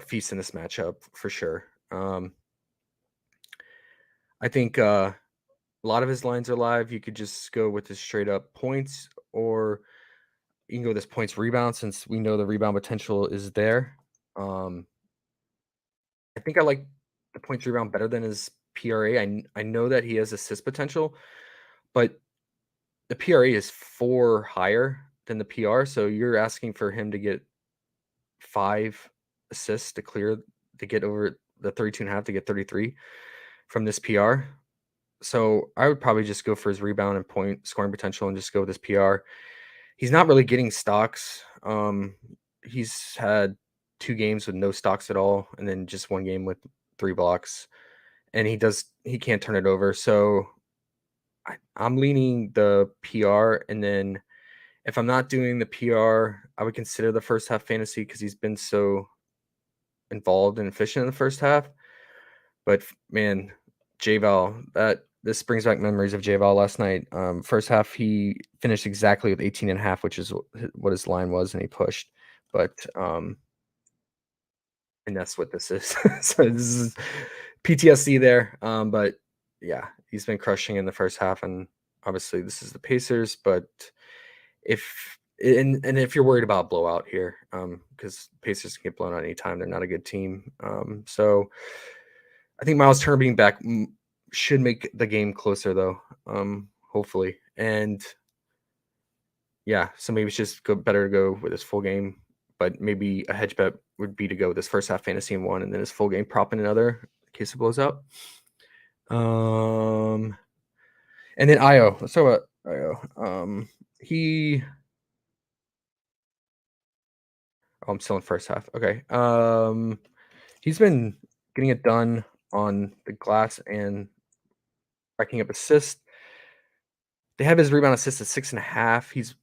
feast in this matchup for sure. I think a lot of his lines are live. You could just go with his straight up points, or you can go with this points rebound since we know the rebound potential is there. I think I like the points rebound better than his PRA. I know that he has assist potential, but the PRA is 4 higher than the PR. So you're asking for him to get 5 assists to get over the 32.5 to get 33 from this PR. So I would probably just go for his rebound and point scoring potential and just go with his PR. He's not really getting stocks. He's had 2 games with no stocks at all, and then just 1 game with 3 blocks. And he can't turn it over. So I'm leaning the PR, and then if I'm not doing the PR, I would consider the first half fantasy because he's been so involved and efficient in the first half. But man, J-Val, this brings back memories of J-Val last night. First half, he finished exactly with 18.5, which is what his line was, and he pushed. But and that's what this is. So this is PTSD there. But yeah, he's been crushing in the first half, and obviously this is the Pacers. But if you're worried about blowout here, because Pacers can get blown out anytime, they're not a good team. So I think Miles Turner being back should make the game closer, though. Hopefully, and yeah, so maybe it's just better to go with his full game. But maybe a hedge bet would be to go with his first half fantasy in 1, and then his full game prop in another in case it blows out. And then Io. Let's talk about Io. I'm still in first half. Okay. He's been getting it done on the glass and racking up assists. They have his rebound assist at 6.5. He's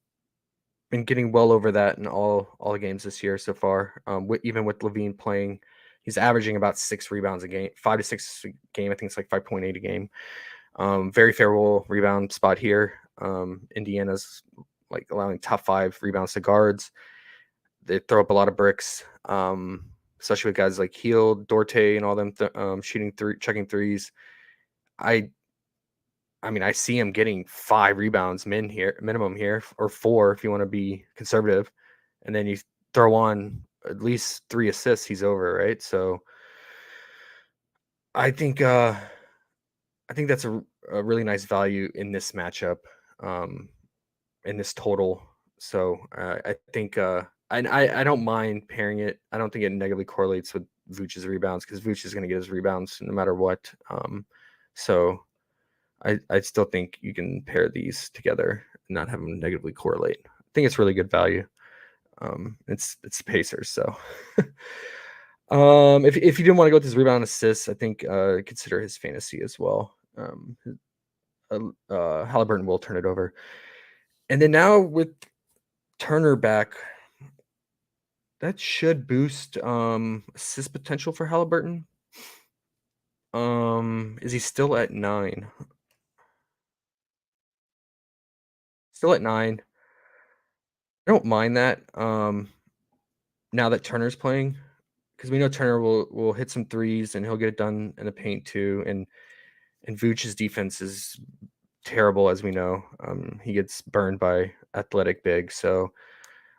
been getting well over that in all the games this year so far. Even with Levine playing, he's averaging about 6 rebounds a game, 5 to 6 a game. I think it's like 5.8 a game. Very favorable rebound spot here. Indiana's like allowing top 5 rebounds to guards. They throw up a lot of bricks, especially with guys like Heel, Dorte, and all them checking threes. I mean, I see him getting 5 rebounds minimum here, or 4 if you want to be conservative, and then you throw on at least 3 assists, he's over, right? So I think that's a really nice value in this matchup, in this total. So I think I don't mind pairing it. I don't think it negatively correlates with Vooch's rebounds because Vooch is going to get his rebounds no matter what. So I still think you can pair these together and not have them negatively correlate. I think it's really good value. It's Pacers, so if you didn't want to go with his rebound assists, I think consider his fantasy as well. Halliburton will turn it over, and then now with Turner back, that should boost assist potential for Halliburton. Is he still at 9? Still at 9. I don't mind that. Now that Turner's playing, because we know Turner will hit some threes and he'll get it done in the paint too. And Vooch's defense is terrible, as we know. He gets burned by athletic big, so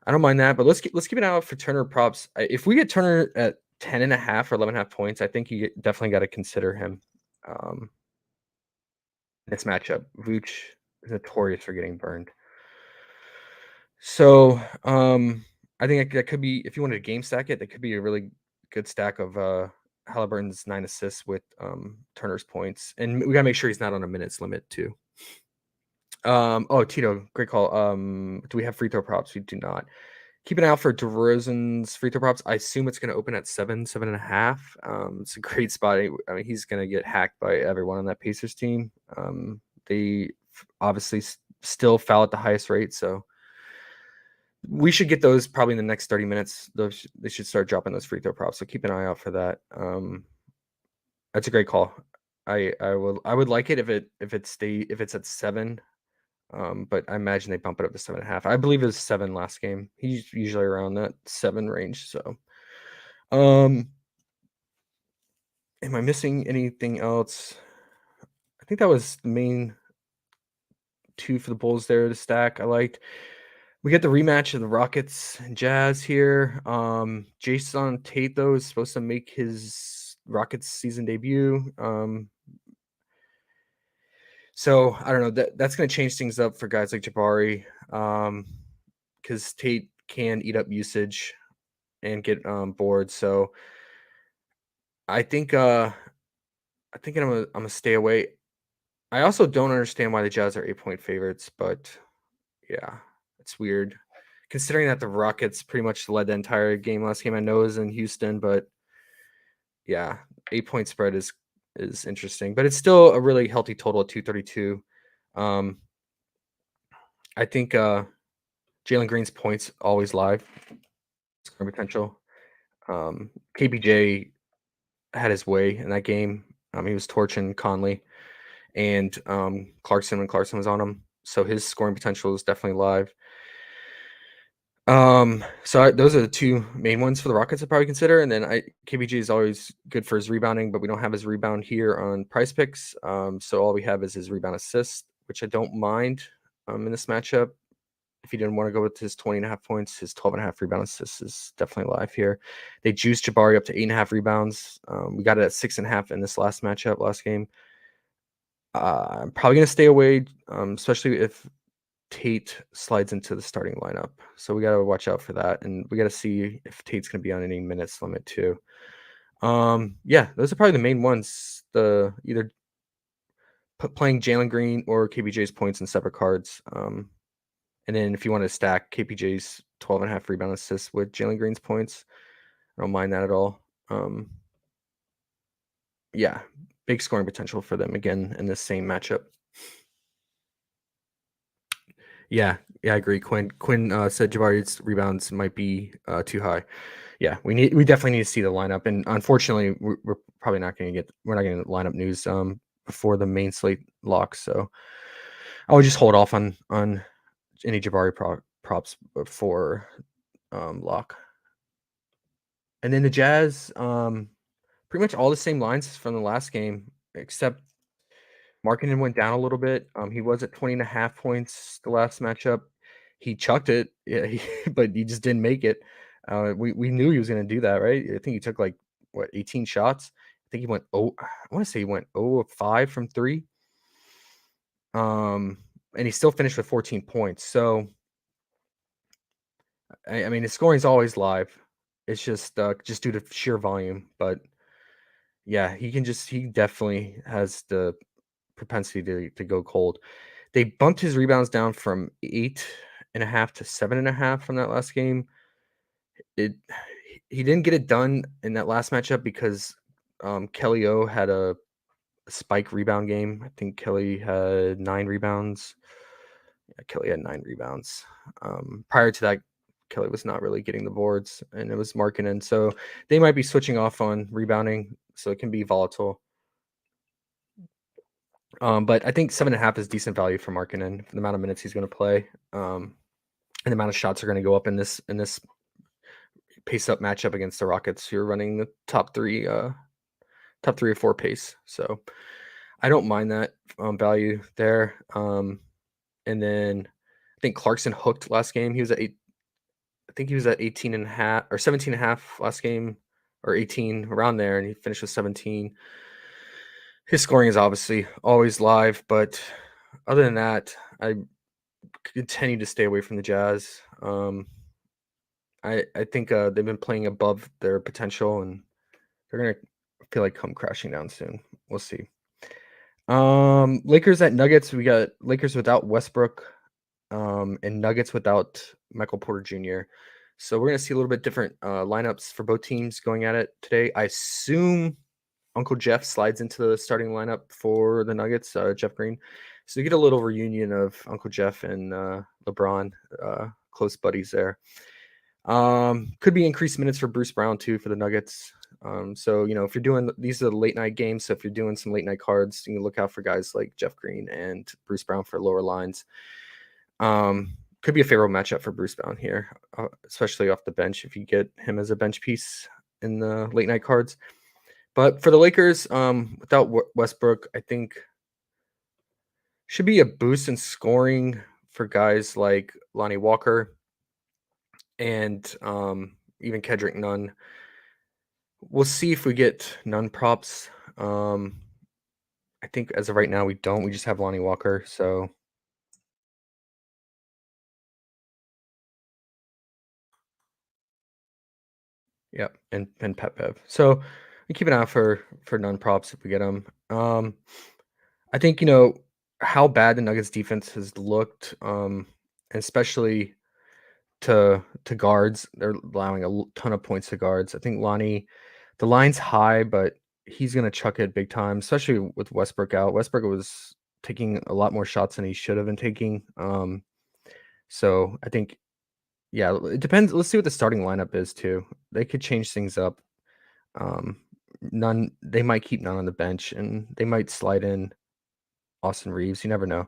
I don't mind that. But let's keep an eye out for Turner props. If we get Turner at 10.5 or 11.5 points, I think you definitely got to consider him. This matchup, Vooch is notorious for getting burned. So I think that could be, if you wanted to game stack it, that could be a really good stack of Halliburton's 9 assists with Turner's points. And we got to make sure he's not on a minutes limit too. Oh, Tito, great call. Do we have free throw props? We do not. Keep an eye out for DeRozan's free throw props. I assume it's going to open at 7.5. It's a great spot. I mean, he's going to get hacked by everyone on that Pacers team. They obviously still foul at the highest rate, so we should get those probably in the next 30 minutes. They should start dropping those free throw props. So keep an eye out for that. That's a great call. I would like it if it's at 7. But I imagine they bump it up to 7.5. I believe it was 7 last game. He's usually around that 7 range. So, am I missing anything else? I think that was the main 2 for the Bulls there to stack. I liked. We get the rematch of the Rockets and Jazz here. Jason Tate though is supposed to make his Rockets season debut. So I don't know, that's going to change things up for guys like Jabari, because Tate can eat up usage and get bored. So I think I'm gonna stay away. I also don't understand why the Jazz are 8-point favorites, but yeah, it's weird considering that the Rockets pretty much led the entire game last game. I know it was in Houston, but yeah, 8-point spread is interesting, but it's still a really healthy total of 232. I think Jalen Green's points always live, scoring potential. KPJ had his way in that game. He was torching Conley and Clarkson when Clarkson was on him, so his scoring potential is definitely live. So those are the 2 main ones for the Rockets to probably consider, and then KPJ is always good for his rebounding, but we don't have his rebound here on Price Picks. So all we have is his rebound assist, which I don't mind in this matchup. If you didn't want to go with his 20.5 points, his 12.5 rebound assists is definitely live here. They juiced Jabari up to 8.5 rebounds. We got it at 6.5 in this last game. I'm probably going to stay away, especially if Tate slides into the starting lineup. So we got to watch out for that. And we got to see if Tate's going to be on any minutes limit too. Yeah, those are probably the main ones. The either playing Jalen Green or KPJ's points in separate cards. And then if you want to stack KPJ's 12.5 rebound assists with Jalen Green's points, I don't mind that at all. Yeah, big scoring potential for them again in this same matchup. Yeah, I agree. Quinn said Jabari's rebounds might be too high. Yeah, we definitely need to see the lineup, and unfortunately, we're probably not going to get lineup news before the main slate locks. So I would just hold off on any Jabari props before lock. And then the Jazz, pretty much all the same lines from the last game, except Markkanen went down a little bit. He was at 20.5 points the last matchup. He chucked it, yeah, but he just didn't make it. We knew he was going to do that, right? I think he took 18 shots. I think he went I want to say he went 0 of 5 from 3. And he still finished with 14 points. So I mean, his scoring's always live. It's just due to sheer volume. But yeah, he definitely has the propensity to go cold. They bumped his rebounds down from 8.5 to 7.5 from that last game. It he didn't get it done in that last matchup because Kelly O had a spike rebound game. I think Kelly had 9 rebounds. Yeah, Kelly had 9 rebounds. Prior to that, Kelly was not really getting the boards, and it was Markkanen. So they might be switching off on rebounding, so it can be volatile. But I think 7.5 is decent value for Markkanen for the amount of minutes he's going to play, and the amount of shots are going to go up in this pace up matchup against the Rockets. You're running the top 3 or 4 pace, so I don't mind that value there. And then I think Clarkson hooked last game. He was at 8. I think he was at 18.5 or 17.5 last game, or 18 around there, and he finished with 17. His scoring is obviously always live, but other than that, I continue to stay away from the Jazz. I think they've been playing above their potential, and they're gonna feel like come crashing down soon. We'll see. Lakers at Nuggets. We got Lakers without Westbrook, and Nuggets without Michael Porter Jr. So we're gonna see a little bit different lineups for both teams going at it today. I assume Uncle Jeff slides into the starting lineup for the Nuggets, Jeff Green. So you get a little reunion of Uncle Jeff and LeBron, close buddies there. Could be increased minutes for Bruce Brown too for the Nuggets. So if you're doing these are the late night games, so if you're doing some late night cards, you can look out for guys like Jeff Green and Bruce Brown for lower lines. Could be a favorable matchup for Bruce Brown here, especially off the bench if you get him as a bench piece in the late night cards. But for the Lakers, without Westbrook, I think should be a boost in scoring for guys like Lonnie Walker and even Kendrick Nunn. We'll see if we get Nunn props. I think as of right now, we don't. We just have Lonnie Walker. So yeah, and Pat Bev. So we keep an eye out for Nunn props if we get them. I think how bad the Nuggets defense has looked, especially to guards. They're allowing a ton of points to guards. I think Lonnie, the line's high, but he's going to chuck it big time, especially with Westbrook out. Westbrook was taking a lot more shots than he should have been taking. So I think, yeah, it depends. Let's see what the starting lineup is too. They could change things up. None. They might keep None on the bench, and they might slide in Austin Reeves. You never know.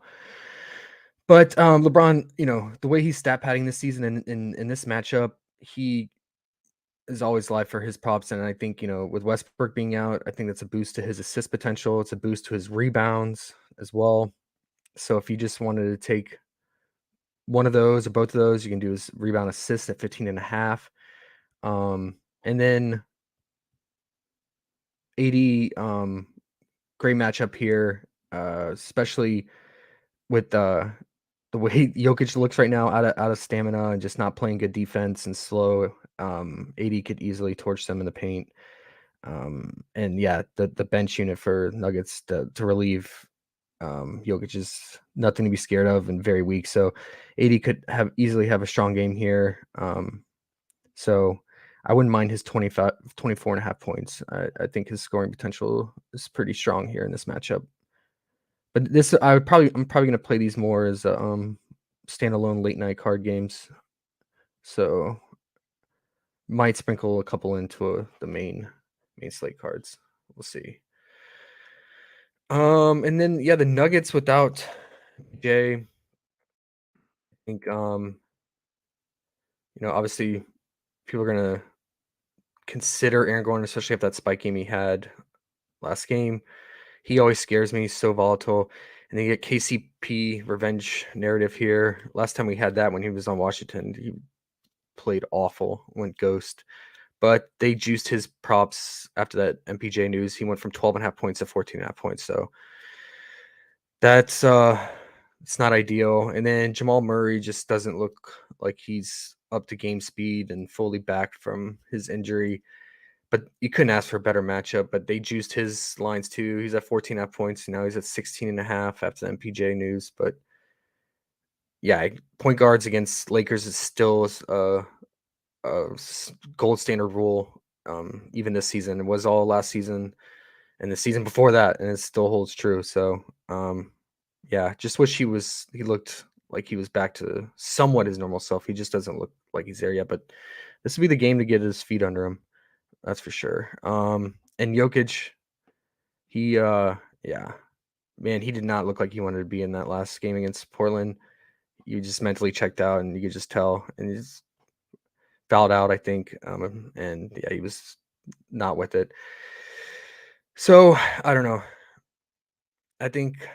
But LeBron, the way he's stat padding this season in this matchup, he is always live for his props. And I think, with Westbrook being out, I think that's a boost to his assist potential. It's a boost to his rebounds as well. So if you just wanted to take one of those or both of those, you can do his rebound assist at 15.5. And then 80, great matchup here, especially with the way Jokic looks right now, out of stamina and just not playing good defense and slow. AD could easily torch them in the paint. And yeah, the bench unit for Nuggets to relieve Jokic is nothing to be scared of and very weak. So AD could easily have a strong game here. So I wouldn't mind his 24.5 points. I think his scoring potential is pretty strong here in this matchup. But I'm probably going to play these more as standalone late night card games. So might sprinkle a couple into the main slate cards. We'll see. And then the Nuggets without Jay. I think obviously people are gonna consider Aaron Gordon, especially if that spike game he had last game. He always scares me. He's so volatile. And then you get KCP revenge narrative here. Last time we had that when he was on Washington, he played awful, went ghost. But they juiced his props after that MPJ news. He went from 12.5 points to 14.5 points. So that's it's not ideal. And then Jamal Murray just doesn't look like he's up to game speed and fully back from his injury. But you couldn't ask for a better matchup. But they juiced his lines too. He's at 14.5 points. Now he's at 16.5 after the MPJ news. But yeah, point guards against Lakers is still a gold standard rule. Even this season, it was all last season and the season before that, and it still holds true. So yeah, just wish he looked like he was back to somewhat his normal self. He just doesn't look like he's there yet. But this would be the game to get his feet under him. That's for sure. And Jokic, he yeah, man, he did not look like he wanted to be in that last game against Portland. You just mentally checked out, and you could just tell, and he's fouled out, I think. And yeah, he was not with it. So I don't know. I think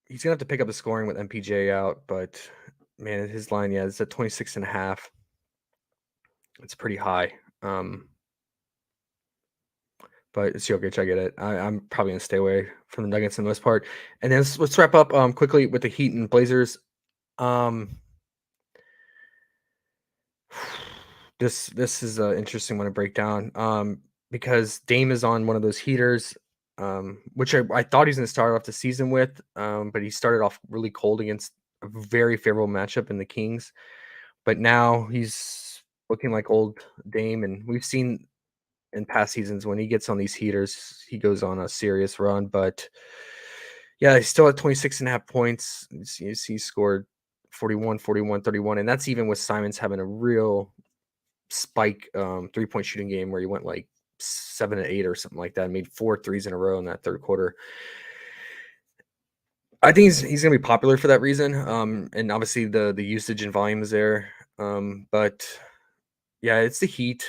he's gonna have to pick up the scoring with MPJ out, but man, his line, yeah, it's at 26.5. It's pretty high. But it's Jokic, I get it. I'm probably gonna stay away from the Nuggets in the most part. And then let's wrap up quickly with the Heat and Blazers. This is an interesting one to break down. Because Dame is on one of those heaters, which I thought he's gonna start off the season with, but he started off really cold against a very favorable matchup in the Kings. But now he's looking like old Dame, and we've seen in past seasons when he gets on these heaters, he goes on a serious run. But yeah, he's still at 26.5 points. You see, he scored 41, 41, 31, and that's even with Simons having a real spike 3-point shooting game where he went like 7 and 8 or something like that, made 4 threes in a row in that third quarter. I think he's going to be popular for that reason. And obviously the usage and volume is there. But yeah, it's the Heat.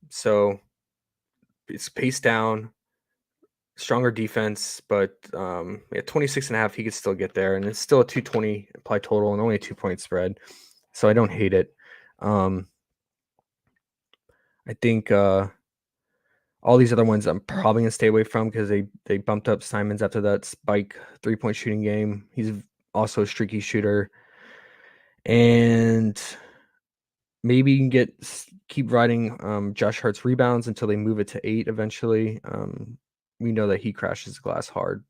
So it's paced down, stronger defense, but at 26.5, he could still get there. And it's still a 220 implied total and only a 2-point spread. So I don't hate it. I think all these other ones I'm probably gonna stay away from because they bumped up Simons after that spike 3-point shooting game. He's also a streaky shooter, and maybe you can keep riding Josh Hart's rebounds until they move it to 8 eventually. We know that he crashes the glass hard,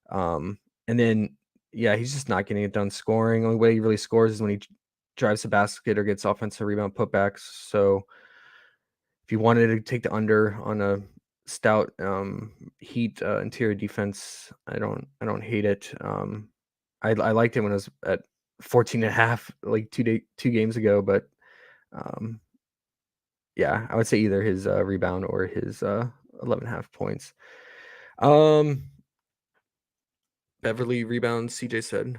and then yeah, he's just not getting it done scoring. Only way he really scores is when he drives the basket or gets offensive rebound putbacks. So if you wanted to take the under on a stout Heat interior defense, I don't hate it. I liked it when it was at 14.5 like 2 games ago, but yeah, I would say either his rebound or his 11.5 points. Beverly rebounds, CJ said.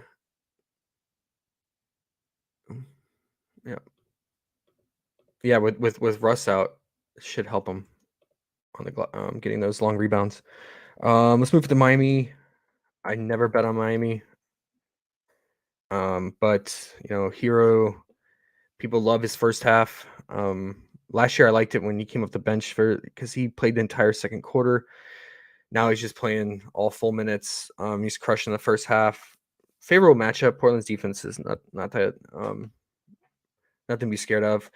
Yeah, with Russ out, should help him on the getting those long rebounds. Let's move to Miami. I never bet on Miami. But Hero, people love his first half. Last year I liked it when he came off the bench because he played the entire second quarter. Now he's just playing all full minutes. He's crushing the first half. Favorable matchup. Portland's defense is not that nothing to be scared of.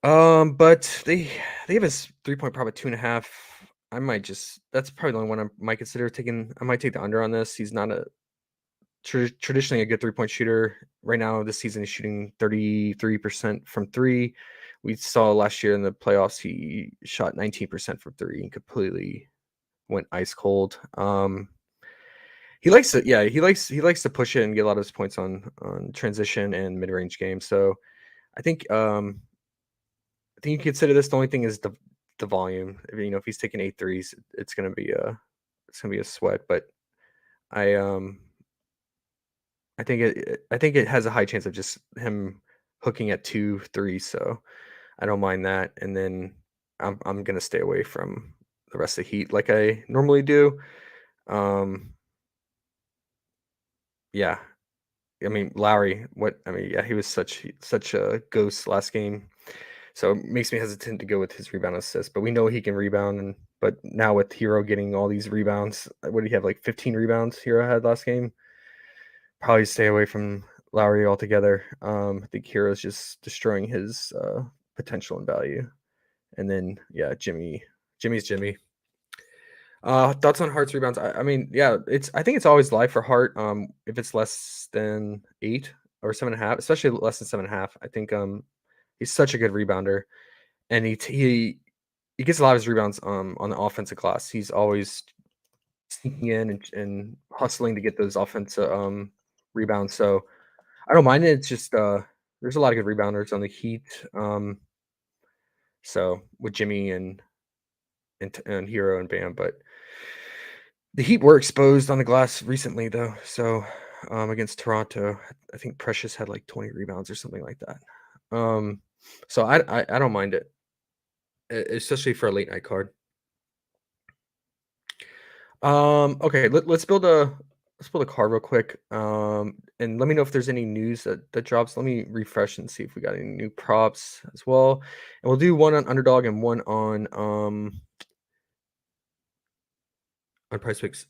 But they have his 3-point prop at 2.5. That's probably the only one I might consider taking. I might take the under on this. He's not traditionally a good 3-point shooter. Right now, this season, he's shooting 33% from 3. We saw last year in the playoffs, he shot 19% from 3 and completely went ice cold. He likes to, yeah, he likes to push it and get a lot of his points on transition and mid-range games. So I think you consider this. The only thing is the volume. If he's taking 8 threes, it's gonna be a sweat. But I think it has a high chance of just him hooking at 2 threes. So I don't mind that. And then I'm gonna stay away from the rest of the Heat like I normally do. Yeah. I mean, Lowry, yeah, he was such a ghost last game. So it makes me hesitant to go with his rebound assist, but we know he can rebound. But now with Hero getting all these rebounds, what did he have, like 15 rebounds Hero had last game? Probably stay away from Lowry altogether. I think Hero's just destroying his potential and value. And then yeah, Jimmy's Jimmy. Thoughts on Hart's rebounds? I mean, yeah, I think it's always live for Hart. If it's less than 8 or 7.5, especially less than 7.5, I think he's such a good rebounder, and he gets a lot of his rebounds on the offensive glass. He's always sneaking in and hustling to get those offensive rebounds. So I don't mind it. It's just there's a lot of good rebounders on the Heat. So with Jimmy and Hero and Bam, but the Heat were exposed on the glass recently, though. So against Toronto, I think Precious had like 20 rebounds or something like that. So I don't mind it, especially for a late night card. Okay, let's build a card real quick. And let me know if there's any news that drops. Let me refresh and see if we got any new props as well. And we'll do one on Underdog and one on Price Picks.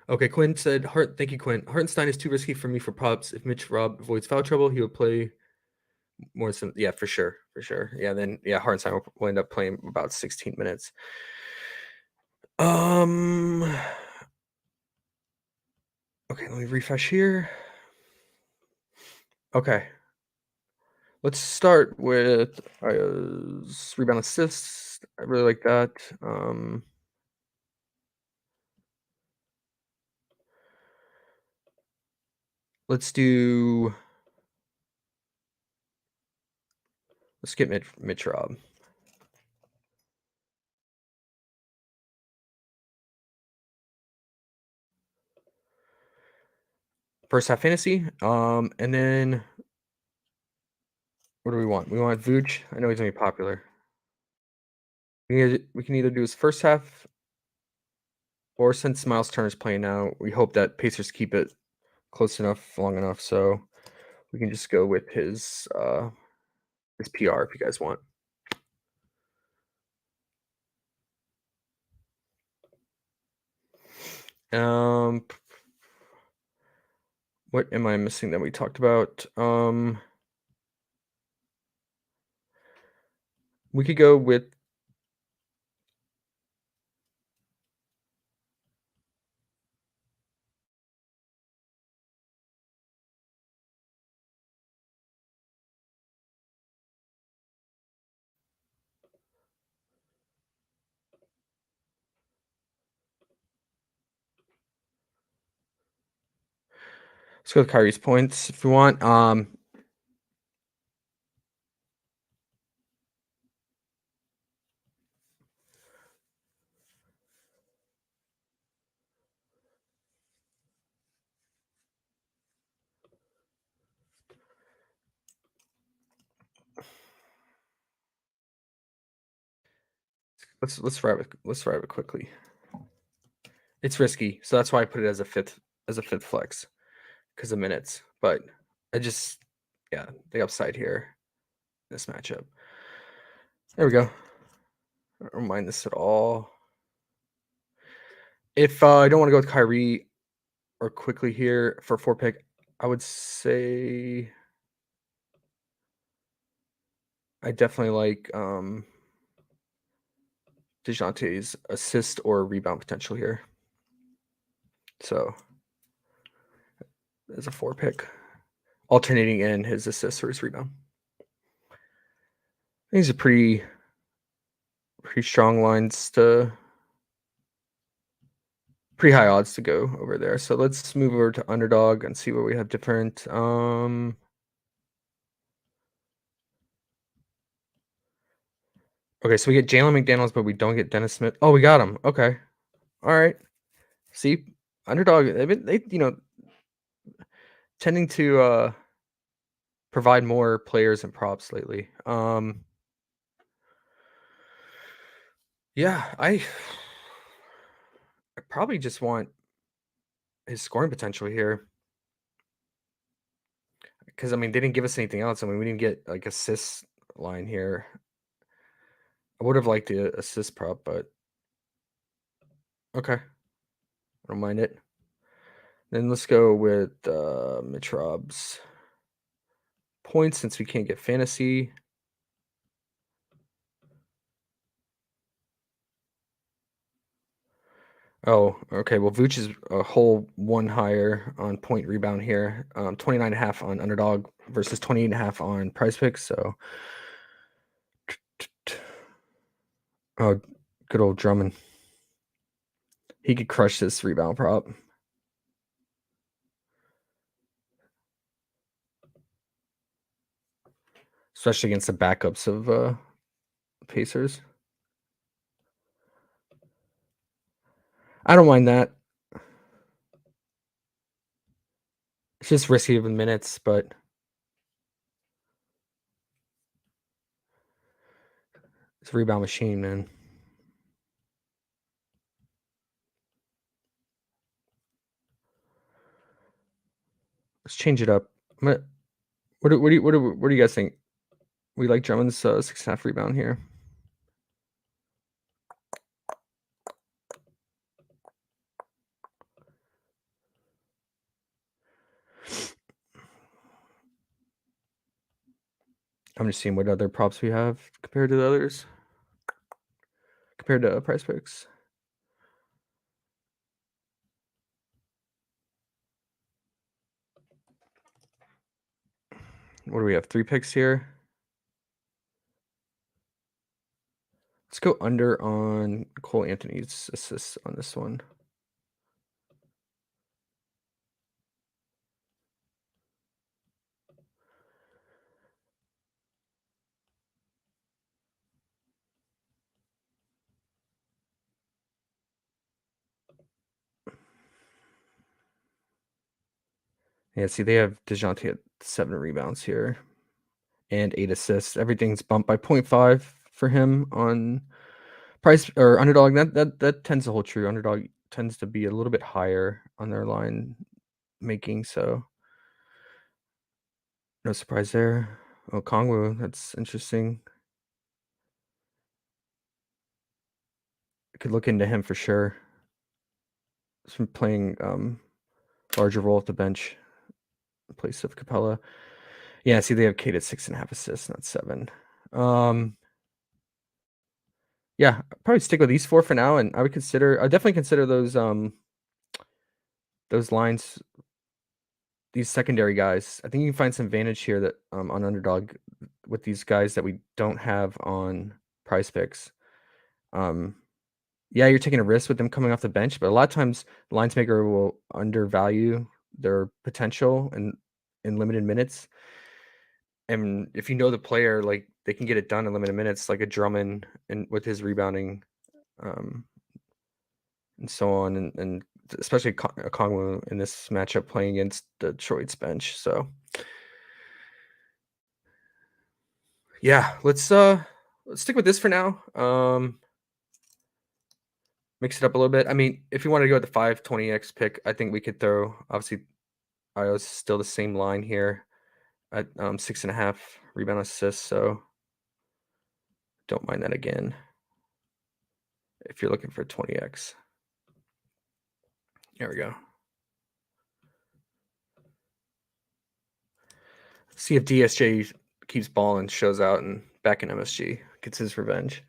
Okay, Quinn said, thank you, Quinn. Hartenstein is too risky for me for props. If Mitch Rob avoids foul trouble, he will play more than yeah, for sure. Yeah, then yeah, Hartenstein will end up playing about 16 minutes. Okay, let me refresh here. Okay. Let's start with rebound assists. I really like that. Let's get Mitch Rob. First half fantasy. And then what do we want? We want Vooch. I know he's gonna be popular. We can either do his first half, or since Miles Turner's playing now, we hope that Pacers keep it close enough, long enough, so we can just go with his PR if you guys want. What am I missing that we talked about? We could go with let's go with Kyrie's points if you want. Let's write it quickly. It's risky, so that's why I put it as a fifth flex because of minutes. But I just the upside here, this matchup. There we go. I don't mind this at all. If I don't want to go with Kyrie or quickly here for 4 pick, I would say I definitely like DeJounte's assist or rebound potential here. So as a 4 pick, alternating in his assist or his rebound. These are pretty strong lines pretty high odds to go over there. So let's move over to Underdog and see what we have different. Okay, so we get Jalen McDaniels, but we don't get Dennis Smith. Oh, we got him. Okay. All right. See, Underdog, they tending to provide more players and props lately. Yeah, I probably just want his scoring potential here. Because I mean, they didn't give us anything else. I mean, we didn't get like assist line here. I would have liked the assist prop, but Okay. I don't mind it. Then let's go with Mitrob's points since we can't get fantasy. Oh, okay. Well, Vooch is a whole one higher on point rebound here. 29.5 on underdog versus 28.5 on price picks. So, oh, good old Drummond. He could crush this rebound prop. Especially against the backups of Pacers. I don't mind that. It's just risky with minutes, but it's a rebound machine, man. Let's change it up. What do you guys think? We like Drummond's 6.5 rebound here. I'm just seeing what other props we have compared to the others. Compared to price picks. What do we have? 3 picks here. Let's go under on Cole Anthony's assists on this one. Yeah, see, they have DeJounte at 7 rebounds here and 8 assists. Everything's bumped by 0.5 for him on price or underdog. That tends to hold true. Underdog tends to be a little bit higher on their line making, so no surprise there. Oh, Kongwu, that's interesting. I could look into him for sure. He's been playing larger role at the bench in place of Capella. Yeah, see, they have Kate at 6.5 assists, not 7. Yeah, probably stick with these 4 for now, and I definitely consider those lines, these secondary guys. I think you can find some advantage here that on underdog with these guys that we don't have on price picks. Yeah, you're taking a risk with them coming off the bench, but a lot of times lines maker will undervalue their potential in limited minutes. And if you know the player, like they can get it done in limited minutes, like a Drummond and with his rebounding, and so on, and especially Kongwu in this matchup playing against Detroit's bench. So yeah, let's stick with this for now. Mix it up a little bit. I mean, if you want to go with the 520x pick, I think we could throw, obviously, Io's still the same line here at 6.5 rebound assists, so don't mind that again if you're looking for 20x. There we go. See if DSJ keeps balling, shows out, and back in MSG gets his revenge.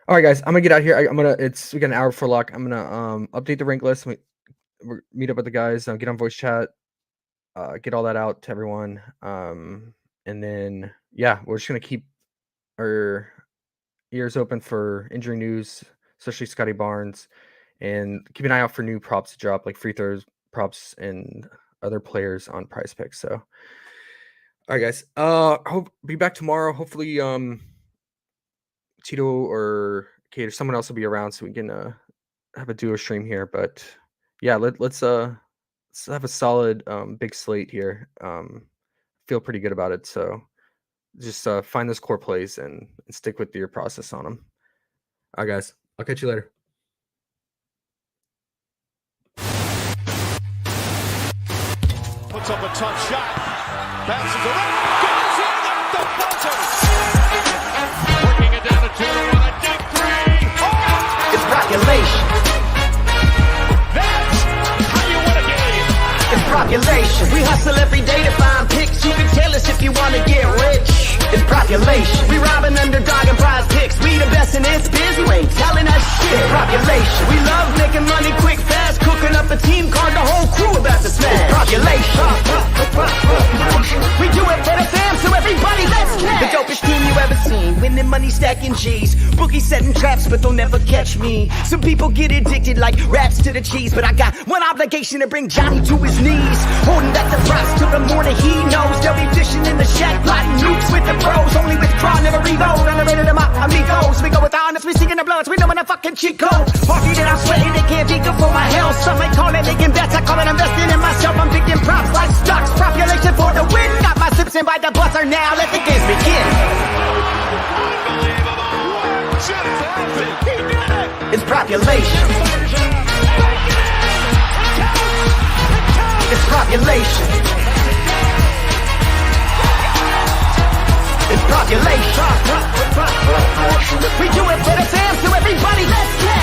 All right, guys, I'm gonna get out here. We got an hour for lock. I'm gonna update the rank list. We meet up with the guys. Get on voice chat. Get all that out to everyone. And then yeah, we're just gonna keep our ears open for injury news, especially Scotty Barnes, and keep an eye out for new props to drop, like free throws props and other players on price picks. So, all right, guys. Hope be back tomorrow. Hopefully, Tito or Kate or someone else will be around so we can have a duo stream here. But yeah, let's have a solid big slate here. Feel pretty good about it. So just find those core plays and stick with your process on them. All right, guys. I'll catch you later. Puts up a tough shot. Bounces around. Goes in at the buzzer. Working it down to 2-1. A deep three. Oh! It's population. population. We hustle every day to find picks. You can tell us if you wanna get rich. It's population. We rob an underdog and prize picks. We the best in this biz. You ain't telling us shit. It's population. We love making money quick, fast. Cooking up a team card, the whole crew about to smash. It's population. We do it for the fam, so everybody let's catch. The dopest team you ever seen. Winning money, stacking G's. Boogie setting traps, but they'll never catch me. Some people get addicted like rats to the cheese, but I got one obligation to bring Johnny to his knees. Holding back the props till the morning he knows. They'll be fishing in the shack, plotting nukes with the pros. Only withdraw, never reload. Underrated to my amigos. We go with honest, we seeking the bloods. We know when a fucking cheat code. Party that I'm sweating, they can't be good for my health. Some may call it making bets, I call it investing in myself. I'm picking props like stocks. Population for the win. Got my sips in by the buzzer now. Let the games begin. It's population. It's population. It's population. We do it for the fam, so everybody let's get